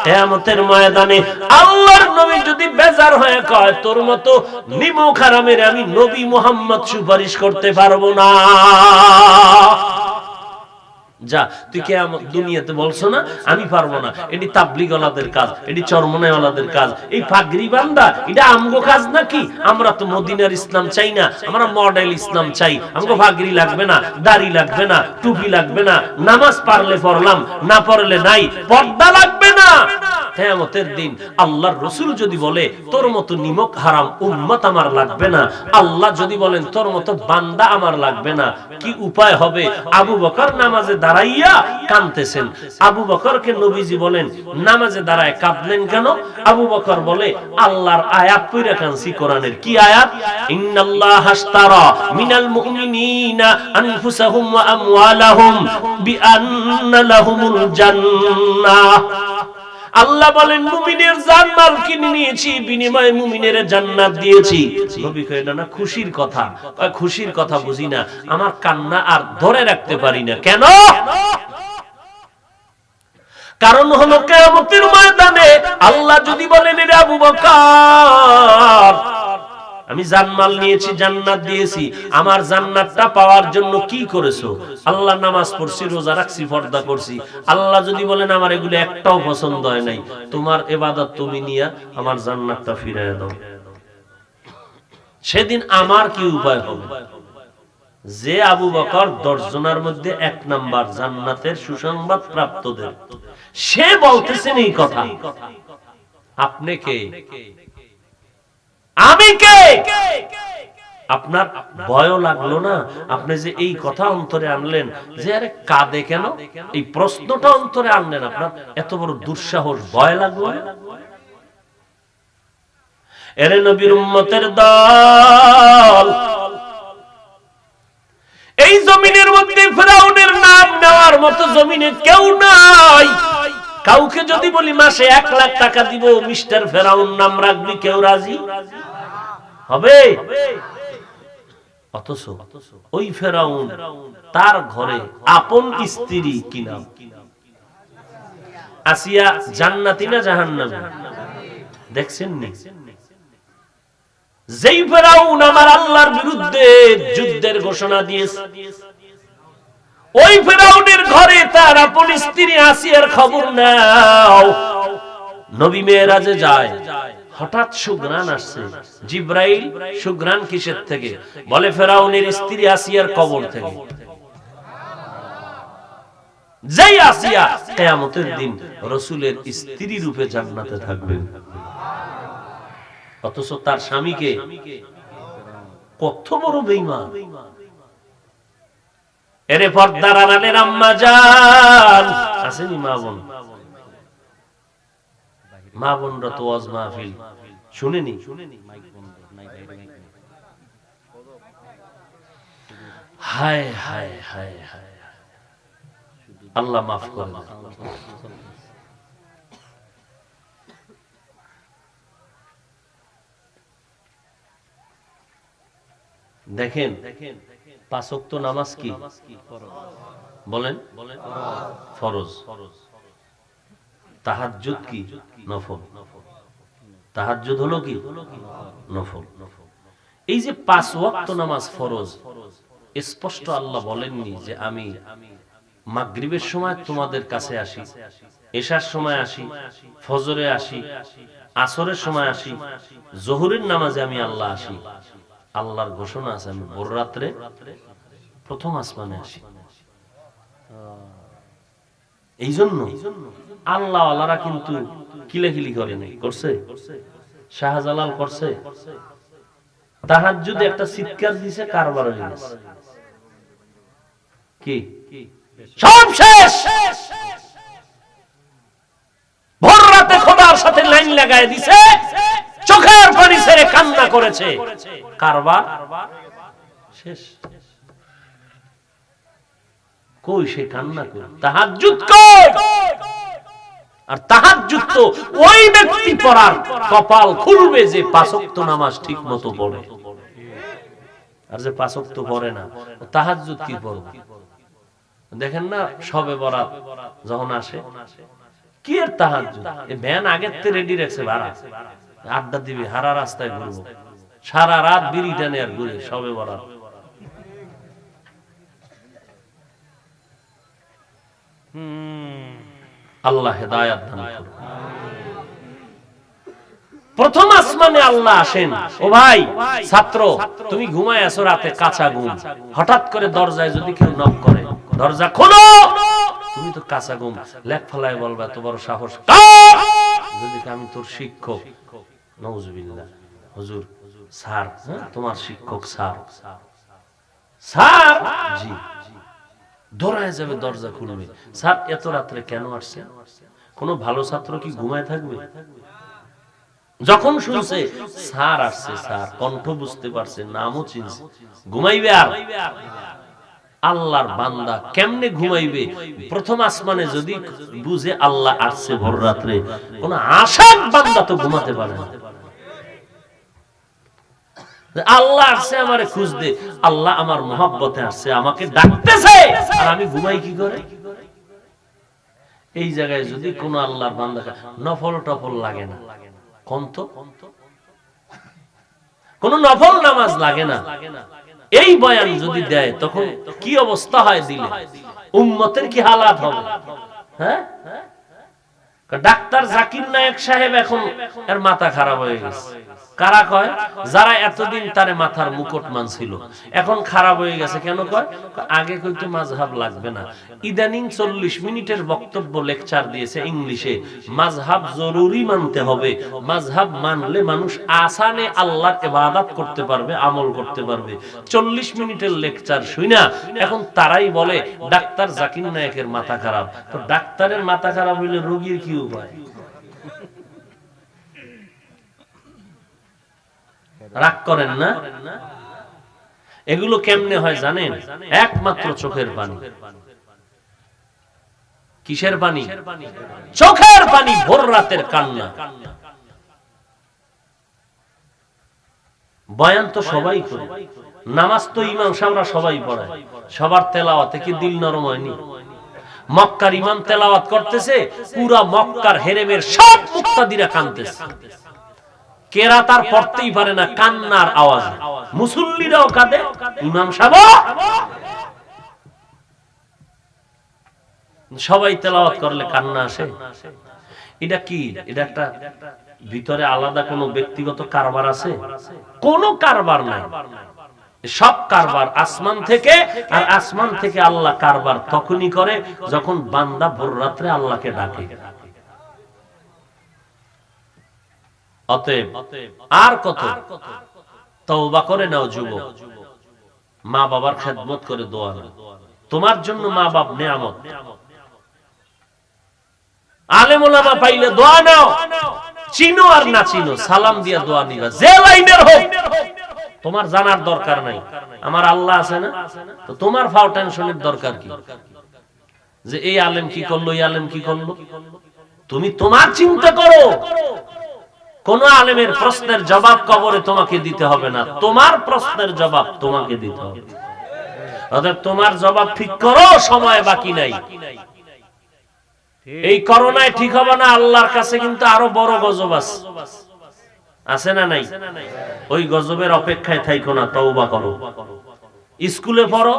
কিয়ামতের ময়দানে আল্লাহর নবী যদি বেজার হয়ে কয় তোর মতো নিমক হারামের আমি নবী মুহাম্মদ সুপারিশ করতে পারবো না, যা তুই কিয়ামত দুনিয়াতে বলছো না আমি পারবো না, এটি তাবলীগওয়ালাদের কাজ, এটি চরমনাইওয়ালাদের কাজ, এই পাগড়ি বান্দা এটা আমগো কাজ নাকি? আমরা তো মদিনার ইসলাম চাই না, আমরা মডেল ইসলাম চাই। আমগো পাগড়ি লাগবে না, দাড়ি লাগবে না, টুপি লাগবে না, নামাজ পারলে পড়লাম, না পড়লে নাই, পর্দা লাগবে না। কিয়ামতের দিন আল্লাহর রাসূল যদি বলে তোর মতো নিমক হারাম উম্মত আমার লাগবে না, আল্লাহ যদি বলেন তোর মতো বান্দা আমার লাগবে না, কি উপায় হবে? আবু বকর নামাজে দাঁড়াইয়া কাঁদতেছেন। আবু বকরকে নবীজি বলেন নামাজে দাঁড়ায় কাঁদলেন কেন? আবু বকর বলে আল্লাহর আয়াত পড়ে কাঁদছি। কোরআনের কি আয়াত? ইন্নাল্লাহা আশতারা মিনাল মুমিনিনা আনফুসাহুম ওয়া আমওয়ালাহুম বিআন্না লাহুমুল জান্নাহ। আল্লাহ বলেন মুমিনের জান্নাত কিনে নিয়েছি, বিনিময়ে মুমিনের জান্নাত দিয়েছি। নবী কয় না খুশির কথা। খুশির কথা বুঝি না, আমার কান্না আর ধরে রাখতে পারি না। কেন? কারণ হলো কিয়ামতের ময়দানে আল্লাহ যদি বলেন রে আবু বকর আমি জানমাল নিয়েছি, জান্নাত দিয়েছি, আমার জান্নাতটা পাওয়ার জন্য কি করেছো? আল্লাহ নামাজ পড়ছি, রোজা রাখছি, পর্দা করছি। আল্লাহ যদি বলেন আমার এগুলো একটাও পছন্দ হয় নাই, তোমার ইবাদত তুমি নিয়া আমার জান্নাতটা ফিরিয়ে দাও, সেদিন আমার কি উপায় হবে? যে আবু বকর 10 জনের মধ্যে 1 নাম্বার জান্নাতের সুসংবাদ প্রাপ্তদের, সে বলতেছেন এই কথা। আপনি কে? আমি কে? আপনার ভয় লাগলো না? আপনি যে এই কথা অন্তরে আনলেন যে আরে কাঁদে কেন, এই প্রশ্নটা অন্তরে আনলেন, আপনার এত বড় দুঃসাহস, ভয় লাগলো না? এরে নবীর উম্মতের দল, এই জমিনের মধ্যে ফেরাউনের নাম নেওয়ার মতো জমিনে কেউ নাই। কাউকে যদি বলি মাসে 1 লাখ টাকা দিব মিস্টার ফেরাউন নাম রাখবি, কেউ রাজি হবে? অথচ ওই ফেরাউন তার ঘরে আপন স্ত্রী কি নাম? আসিয়া জান্নাতি না জাহান্নামী? দেখছেন নি? যেই ফেরাউন আমার আল্লাহর বিরুদ্ধে যুদ্ধের ঘোষণা দিয়েছে, ওই ফেরাউনের ঘরে তার আপন স্ত্রী আসিয়ার খবর নাও। নবী মেরাজে যায়, হঠাৎ সুঘ্রাণ আসছে। জিব্রাইল, সুঘ্রাণ কিসের থেকে? বলে ফেরাউনের স্ত্রী আসিয়ার কবর থেকে। যেই আসিয়া কিয়ামতের দিন রাসূলের স্ত্রী রূপে জান্নাতে থাকবেন, অথচ তার স্বামীকে কত বড় বেঈমান। এরে পর্দার আড়ালের আম্মা জান আসেনি মা বোন, মা বোনরা তো ওয়াজ মাহফিল শুনেনি। হায় হায় হায় হায়, আল্লাহ মাফ করে দেন। দেখেন 5 ওয়াক্ত নামাজ কি বলেন? ফরজ। তাহাজ্জুদ কি? নফল। তাহাজ্জুদ হলো কি? নফল। এই যে 5 ওয়াক্ত নামাজ ফরজ, স্পষ্ট আল্লাহ বলেননি যে আমি মাগরিবের সময় তোমাদের কাছে আসি, এশার সময় আসি, ফজরে আসি, আসরের সময় আসি, জোহরের নামাজে আমি আল্লাহ আসি। আল্লাহর ঘোষণা আছে আমি ভোর রাত্রে প্রথম আসমানে আসি। এই জন্য আল্লাহ আল্লাহরা কিন্তু কিলাকিলি করে নাই, করছে? শাহজালাল করছে? তাহাজ্জুদে একটা চিৎকার দিছে, কারবার হয়ে গেছে। কি সব শেষ। ভোর রাতে খোদার সাথে লাইন লাগায় দিছে, চোখের পানি ছেড়ে কান্না করেছে, কারবার শেষ। কই সে কান্না করে? তাহাজ্জুদ কই? আর তাহাজ্জুদ তো ওই ব্যক্তি পড়ার কপাল খুলবে যে 5 ওয়াক্ত নামাজ ঠিক মতো পড়ে। আর যে 5 ওয়াক্ত পড়ে না, তাহাজ্জুদ কি পড়বে? দেখেন না শবে বরাত যখন আসে, কি এর তাহাজ্জুদ? এই ভ্যান আগের থেকে রেডি রাখছে, ভাড়া আড্ডা দিবি, হারা রাস্তায় ঘুরবো, সারা রাত বিড়ি টানে আর ঘুরে শবে বরাত। আল্লাহ হেদায়েত দান করুন। প্রথম আসমানে আল্লাহ আসেন। ও ভাই ছাত্র, তুমি ঘুমায় আছো রাতে, কাঁচা ঘুম, হঠাৎ করে দরজায় যদি কেউ নক করে, দরজা খোলো, তুমি তো কাঁচা ঘুম, লেখ ফেলায় বলবা এত বড় সাহস কার? যদি আমি তোর শিক্ষক, নাউজুবিল্লাহ, হুজুর স্যার, তোমার শিক্ষক স্যার, স্যার জি, দৌড়ায় যাবে, দরজা খুলবে, স্যার এত রাত্রে কেন আসছে? কোন ভালো ছাত্র কি ঘুমায় থাকবে? যখন শুনছে স্যার আসছে, স্যার কণ্ঠ বুঝতে পারছে, নামও চিনছে, ঘুমাইবে। আর আল্লাহর বান্দা কেমনে ঘুমাইবে? প্রথম আসমানে যদি বুঝে আল্লাহ আসছে ভোর রাত্রে, কোন আশাক বান্দা তো ঘুমাতে পারে না। আল্লাহ আসছে আমারে খুঁজতে, আল্লাহ আমার মহব্বতে আসছে, আমাকে ডাকতেছে, আর আমি ঘুমাই কি করে? এই জায়গায় যদি কোন আল্লাহর বান্দা নফল টফল লাগে না, কন্ত কোন নফল নামাজ লাগে না, এই বয়ান যদি দেয়, তখন কি অবস্থা হয়? দিলে উম্মতের কি হালাত হবে? হ্যাঁ, ডাক্তার জাকির নায়েক সাহেব এখন এর মাথা খারাপ হয়ে গেছে। কারা কয়? যারা এতদিন তারে মাথার মুকুট মানছিল, এখন খারাপ হয়ে গেছে। কেন কয়? আগে কইতো মাযহাব লাগবে না, ইদানিং 40 মিনিটের বক্তব্য লেকচার দিয়েছে ইংলিশে, মাযহাব জরুরি মানতে হবে, মাযহাব মানলে মানুষ আসানে আল্লাহর ইবাদত করতে পারবে, আমল করতে পারবে। 40 মিনিটের লেকচার শুনা এখন তারাই বলে ডাক্তার জাকির নায়েকের মাথা খারাপ। তো ডাক্তারের মাথা খারাপ হইলে রোগীর কি উপায়? রাগ করেন না? এগুলো কেমনে হয় জানেন? একমাত্র চোখের পানি। কিসের পানি? চোখের পানি, ভোর রাতের কান্না। বয়ান তো সবাই করে, নামাজ তো ইমাম সাহেবরা সবাই পড়ায়, সবার তেলাওয়াতে কি দিল নরম হয়নি? মক্কার ইমাম তেলাওয়াত করতেছে, পুরা মক্কার হেরেমের সব মুক্তাদিরা কাঁদতেছে, কেরাত আর পড়তেই পারে না, কান্নার আওয়াজে। মুসল্লিরাও কাঁদে, ইমাম সাহেব সবাই তেলাওয়াত করলে কান্না আসে। এটা কি? এটা একটা ভিতরে আলাদা কোনো ব্যক্তিগত কারবার আছে? কোনো কারবার নাই, সব কারবার আসমান থেকে। আর আসমান থেকে আল্লাহ কারবার তখনই করে যখন বান্দা ভোর রাত্রে আল্লাহকে ডাকে। অতএব আর কত তওবা করে নাও যুবক, মা বাবার খেদমত করে দোয়া নাও। তোমার জন্য মা বাপ নেয়ামত। আলেম ওলামা পাইলে দোয়া নাও, চিনো আর না চিনো সালাম দিয়া দোয়া নিবা, যে লাইনের হোক, তোমার জানার দরকার নাই। আমার আল্লাহ আছে না, তো তোমার ফাও টেনশনের দরকার কি? যে এই আলেম কি করলো, এই আলেম কি করলো। তুমি তোমার চিন্তা করো। কোন আলেমের প্রশ্নের জবাব কবরে তোমাকে দিতে হবে না, তোমার প্রশ্নের জবাব তোমাকে দিতে হবে। অতএব তোমার জবাব ঠিক করো, সময় বাকি নাই। এই করোনায় ঠিক হবে না, আল্লাহর কাছে কিন্তু আরো বড় গজব আছে না নাই? ওই গজবের অপেক্ষায় থাইকো না, তওবা করো। স্কুলে পড়ো,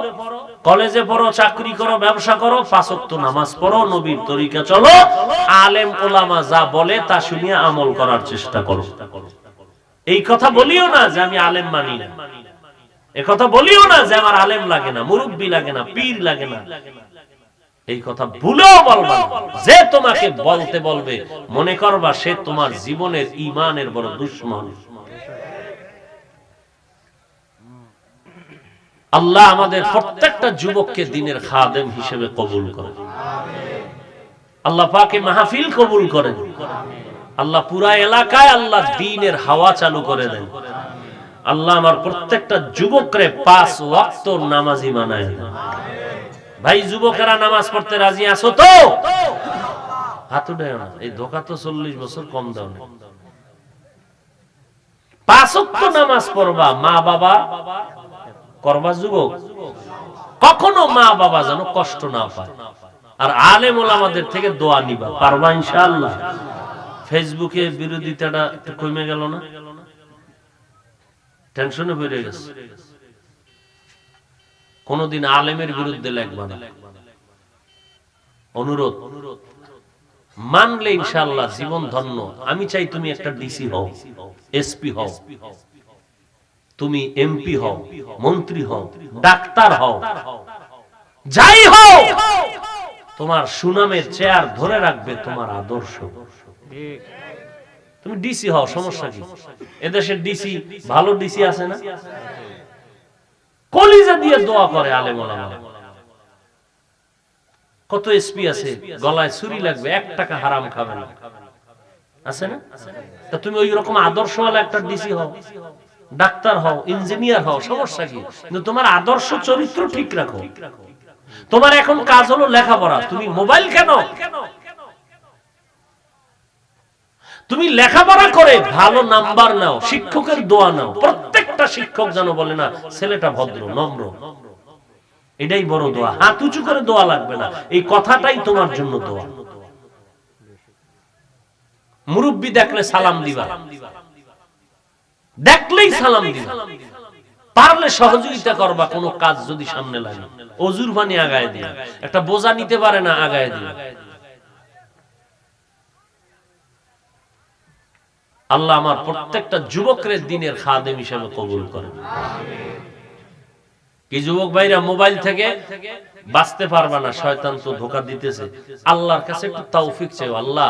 কলেজে পড়ো, চাকরি করো, ব্যবসা করো, 5 ওয়াক্ত নামাজ পড়ো, নবীর তরিকা চলো, আলেম ওলামা যা বলে তা শুনিয়ে আমল করার চেষ্টা করো। এই কথা বলিও না যে আমি আলেম মানি না, এই কথা বলিও না যে আমার আলেম লাগে না, মুরব্বি লাগে না, পীর লাগে না। এই কথা ভুলেও বলবা না। যে তোমাকে বলতে বলবে মনে করবা সে তোমার জীবনের ঈমানের বড় দুশমন। আল্লাহ আমাদের প্রত্যেকটা যুবককে দ্বীনের খাদেম হিসেবে কবুল করেন। আল্লাহ পাকে মাহফিল কবুল করেন। আল্লাহ পুরা এলাকায় আল্লাহ দ্বীনের হাওয়া চালু করে দেন। আল্লাহ আমার প্রত্যেকটা যুবকরে 5 ওয়াক্ত নামাজি বানায় দেন। ভাই যুবকেরা নামাজ পড়তে রাজি আছো তো? হাত উঠাও না, এই ধোঁকা তো 40 বছর কম দাও না। 5 ওয়াক্ত নামাজ পড়বা, মা বাবা করবা যুবক। কখনো মা বাবা যেন কষ্ট না পায়। আর আলেম ওলামাদের থেকে দোয়া নিবা, পারবা ইনশাআল্লাহ। ফেসবুকে বিরোধিতাটা একটু কমে গেল না? টেনশনে পড়ে গেছে। কোনদিন আলেমের বিরুদ্ধে লেখবা না, অনুরোধ। মানলে ইনশাআল্লাহ জীবন ধন্য। আমি চাই তুমি একটা ডিসি হও, এসপি হও, তুমি এমপি হও, মন্ত্রী হও, ডাক্তার হও, যাই হও, তোমার সুনামের চেয়ার ধরে রাখবে তোমার আদর্শ। তুমি ডিসি হও, সমস্যা কি? এদেশের ডিসি ভালো ডিসি আছে না? কলিজা দিয়ে দোয়া করে আলেম ওলামা। কত এসপি আছে গলায় ছুরি লাগবে, 1 টাকা হারাম খাবে না, আছে না? তা তুমি ওই রকম আদর্শওয়ালা একটা ডিসি হও, ডাক্তার হও, ইঞ্জিনিয়ার হও, সমস্যা কি? কিন্তু তোমার আদর্শ চরিত্র ঠিক রাখো। তোমার এখন কাজ হলো লেখাপড়া, তুমি মোবাইল কেন? তুমি লেখাপড়া করে ভালো নাম্বার নাও, শিক্ষকের দোয়া নাও। প্রত্যেকটা শিক্ষক যেন বলে না ছেলেটা ভদ্র নম্র, এটাই বড় দোয়া। হাত উঁচু করে দোয়া লাগবে না, এই কথাটাই তোমার জন্য দোয়া। মুরব্বি দেখলে সালাম দিবা, দেখলেই সালাম দিবা। পারলে সহযোগিতা করবা, কোন কাজ যদি সামনে লাগে। অজুর পানি আগায় দিবা, একটা বোঝা নিতে পারে না আগায় দিবা। আল্লাহ আমার প্রত্যেকটা যুবকের দ্বীনের খাদেম হিসেবে কবুল করেন। কি যুবক ভাইরা মোবাইল থেকে বাঁচতে পারবা না, শয়তান তো ধোঁকা দিতেছে। আল্লাহর কাছে একটু তৌফিক চাই। আল্লাহ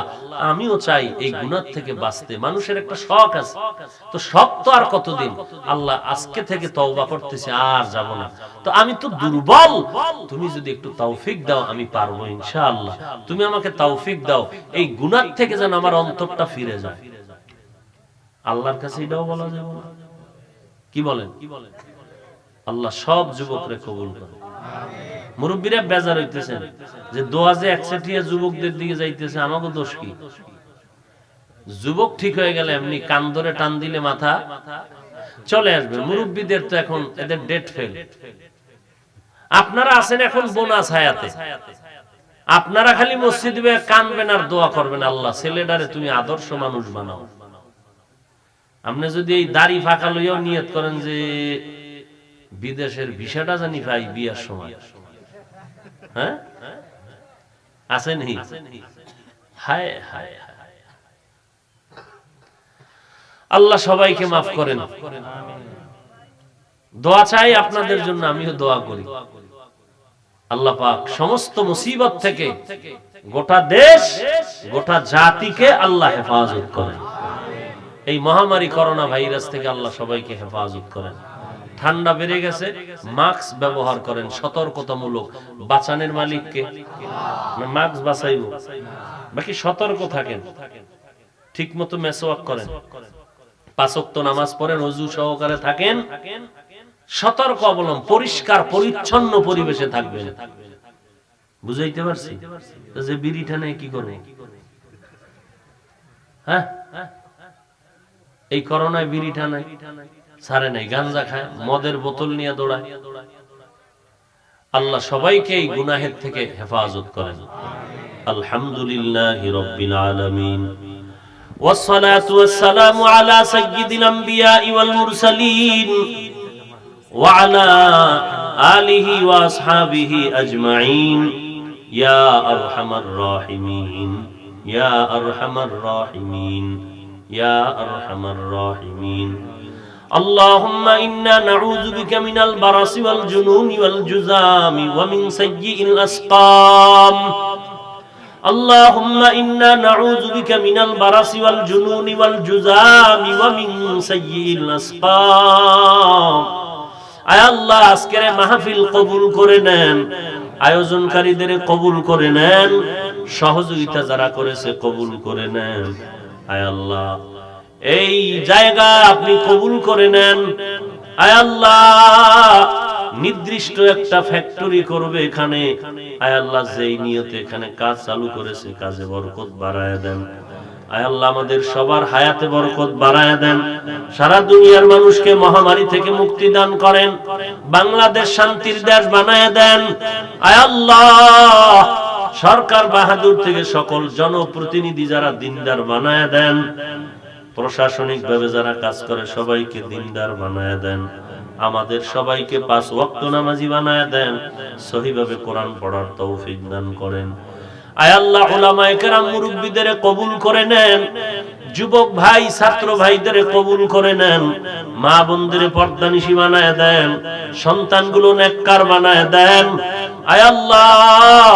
আমিও চাই এই গুনাহ থেকে বাঁচতে। মানুষের একটা শখ আছে, তো শখ তো আর কতদিন? আল্লাহ আজকে থেকে তওবা করতেছি, আর যাব না। তো আমি তো দুর্বল, তুমি যদি একটু তৌফিক দাও আমি পারবো ইনশাআল্লাহ। তুমি আমাকে তৌফিক দাও, এই গুনাহ থেকে যেন আমার অন্তরটা ফিরে যায়। আল্লাহর কাছে এটাও বলা যাবে না? কি বলেন? আল্লাহ সব যুবকরে কবুল করে। মুরব্বীরা বেজার হইতেছেন যে দোয়া যে একচেটিয়া যুবকদের দিকে যাইতেছে, আমাকে দোষ কি? যুবক ঠিক হয়ে গেলে এমনি কান ধরে টান দিলে মাথা চলে আসবে। মুরব্বীদের তো এখন এদের ডেট ফেল। আপনারা আছেন এখন বোনাস হায়াতে, আপনারা খালি মসজিদে কানবেন আর দোয়া করবেন, আল্লাহ ছেলেটারে তুমি আদর্শ মানুষ বানাও। আপনি যদি এই দাড়ি ফাঁকা লইয়াও নিয়ত করেন যে বিদেশের ভিসাটা জানি ভাই বিয়ার সময়, হ্যাঁ আছেন হি, হায় হায়, আল্লাহ সবাইকে মাফ করেন। দোয়া চাই আপনাদের জন্য, আমিও দোয়া করি। আল্লাহ পাক সমস্ত মুসিবত থেকে গোটা দেশ, গোটা জাতিকে আল্লাহ হেফাজত করেন। এই মহামারী করোনা ভাইরাস থেকে আল্লাহ সবাইকে হেফাজত করেন। ঠান্ডা বেড়ে গেছে, মাস্ক ব্যবহার করেন সতর্কতামূলক। বাঁচানের মালিককে, মাস্ক বাঁচাইব, বাকি সতর্ক থাকেন, ঠিক মতো মেসওয়াক করেন, 5 ওয়াক্ত নামাজ পড়েন, ওযু সহকারে থাকেন, সতর্ক অবলম্বন, পরিষ্কার পরিচ্ছন্ন পরিবেশে থাকবেন। বুঝাইতে পারছি? যে বিড়ি টানে কি করবে? হ্যাঁ, এই করোনায় বিড়ি টানে ছাড়ে নাই, গাঞ্জা খায়, মদের বোতল নিয়ে দৌড়ায়। আল্লাহ সবাইকে এই গুনাহের থেকে হেফাজত করেন। আলহামদুলিল্লাহি রাব্বিল আলামিন والصلاة والسلام على سيد الأنبياء والمرسلين وعلى آله وأصحابه أجمعين يا أرحم الراحمين يا أرحم الراحمين يا أرحم الراحمين اللهم إنا نعوذ بك من البرص والجنون والجذام ومن سيء الأسقام اللهم إنا نعوذ بك من البرص والجنون والجذام ومن سيء الأسقام আয় আল্লাহ আজকের মাহফিল কবুল করে নেন, আয়োজনকারীদের কবুল করে নেন, সহযোগিতা যারা করেছে কবুল করে নেন। আয় আল্লাহ এই জায়গা আপনি কবুল করে নেন। আয় আল্লাহ নির্দিষ্ট একটা ফ্যাক্টরি করবে এখানে, আয় আল্লাহ যেই নিয়তে এখানে কাজ চালু করেছে কাজে বরকত বাড়ায় দেন। আয় আল্লাহ আমাদের সবার হায়াতে বরকত বাড়ায় দেন। সারা দুনিয়ার মানুষকে মহামারী থেকে মুক্তি দান করেন। বাংলাদেশ শান্তির দেশ বানায় দেন। আয় আল্লাহ সরকার বাহাদুর থেকে সকল জনপ্রতিনিধি যারা দিনদার বানায় দেন, প্রশাসনিক ভাবে যারা কাজ করে সবাইকে দিনদার বানায় দেন। আমাদের সবাইকে 5 ওয়াক্ত নামাজি বানায় দেন। সহিভাবে কোরআন পড়ার তৌফিক দান করেন। আয় আল্লাহ উলামায়ে কেরাম মুরব্বিদের কবুল করে নেন। যুবক ভাই ছাত্র ভাইদের কবুল করে নেন। মা বোনদের পর্দানিশী বানায় দেন। সন্তানগুলো নেককার বানায় দেন। আয় আল্লাহ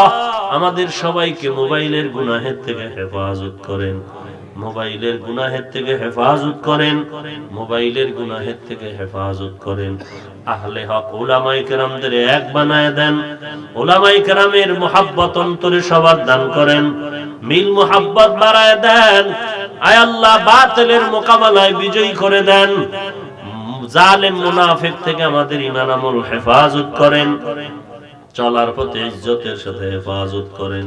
আমাদের সবাইকে মোবাইলের গুনাহের থেকে হেফাজত করেন। মোবাইলের গুনাহের থেকে হেফাজত করেন। মোবাইলের গুনাহের থেকে হেফাজত করেন। আহলে হক উলামায়ে কেরামদের এক বানায় দেন। উলামায়ে কেরামের মুহাব্বত অন্তরে সবার দান করেন। মিল মুহাব্বত বাড়ায় দেন। আয় আল্লাহ বাতিলের মোকাবেলায় বিজয়ী করে দেন। জালেম মুনাফিক থেকে আমাদের ঈমান আমল হেফাজত করেন। চলার পথে ইজ্জতের সাথে হেফাজত করেন।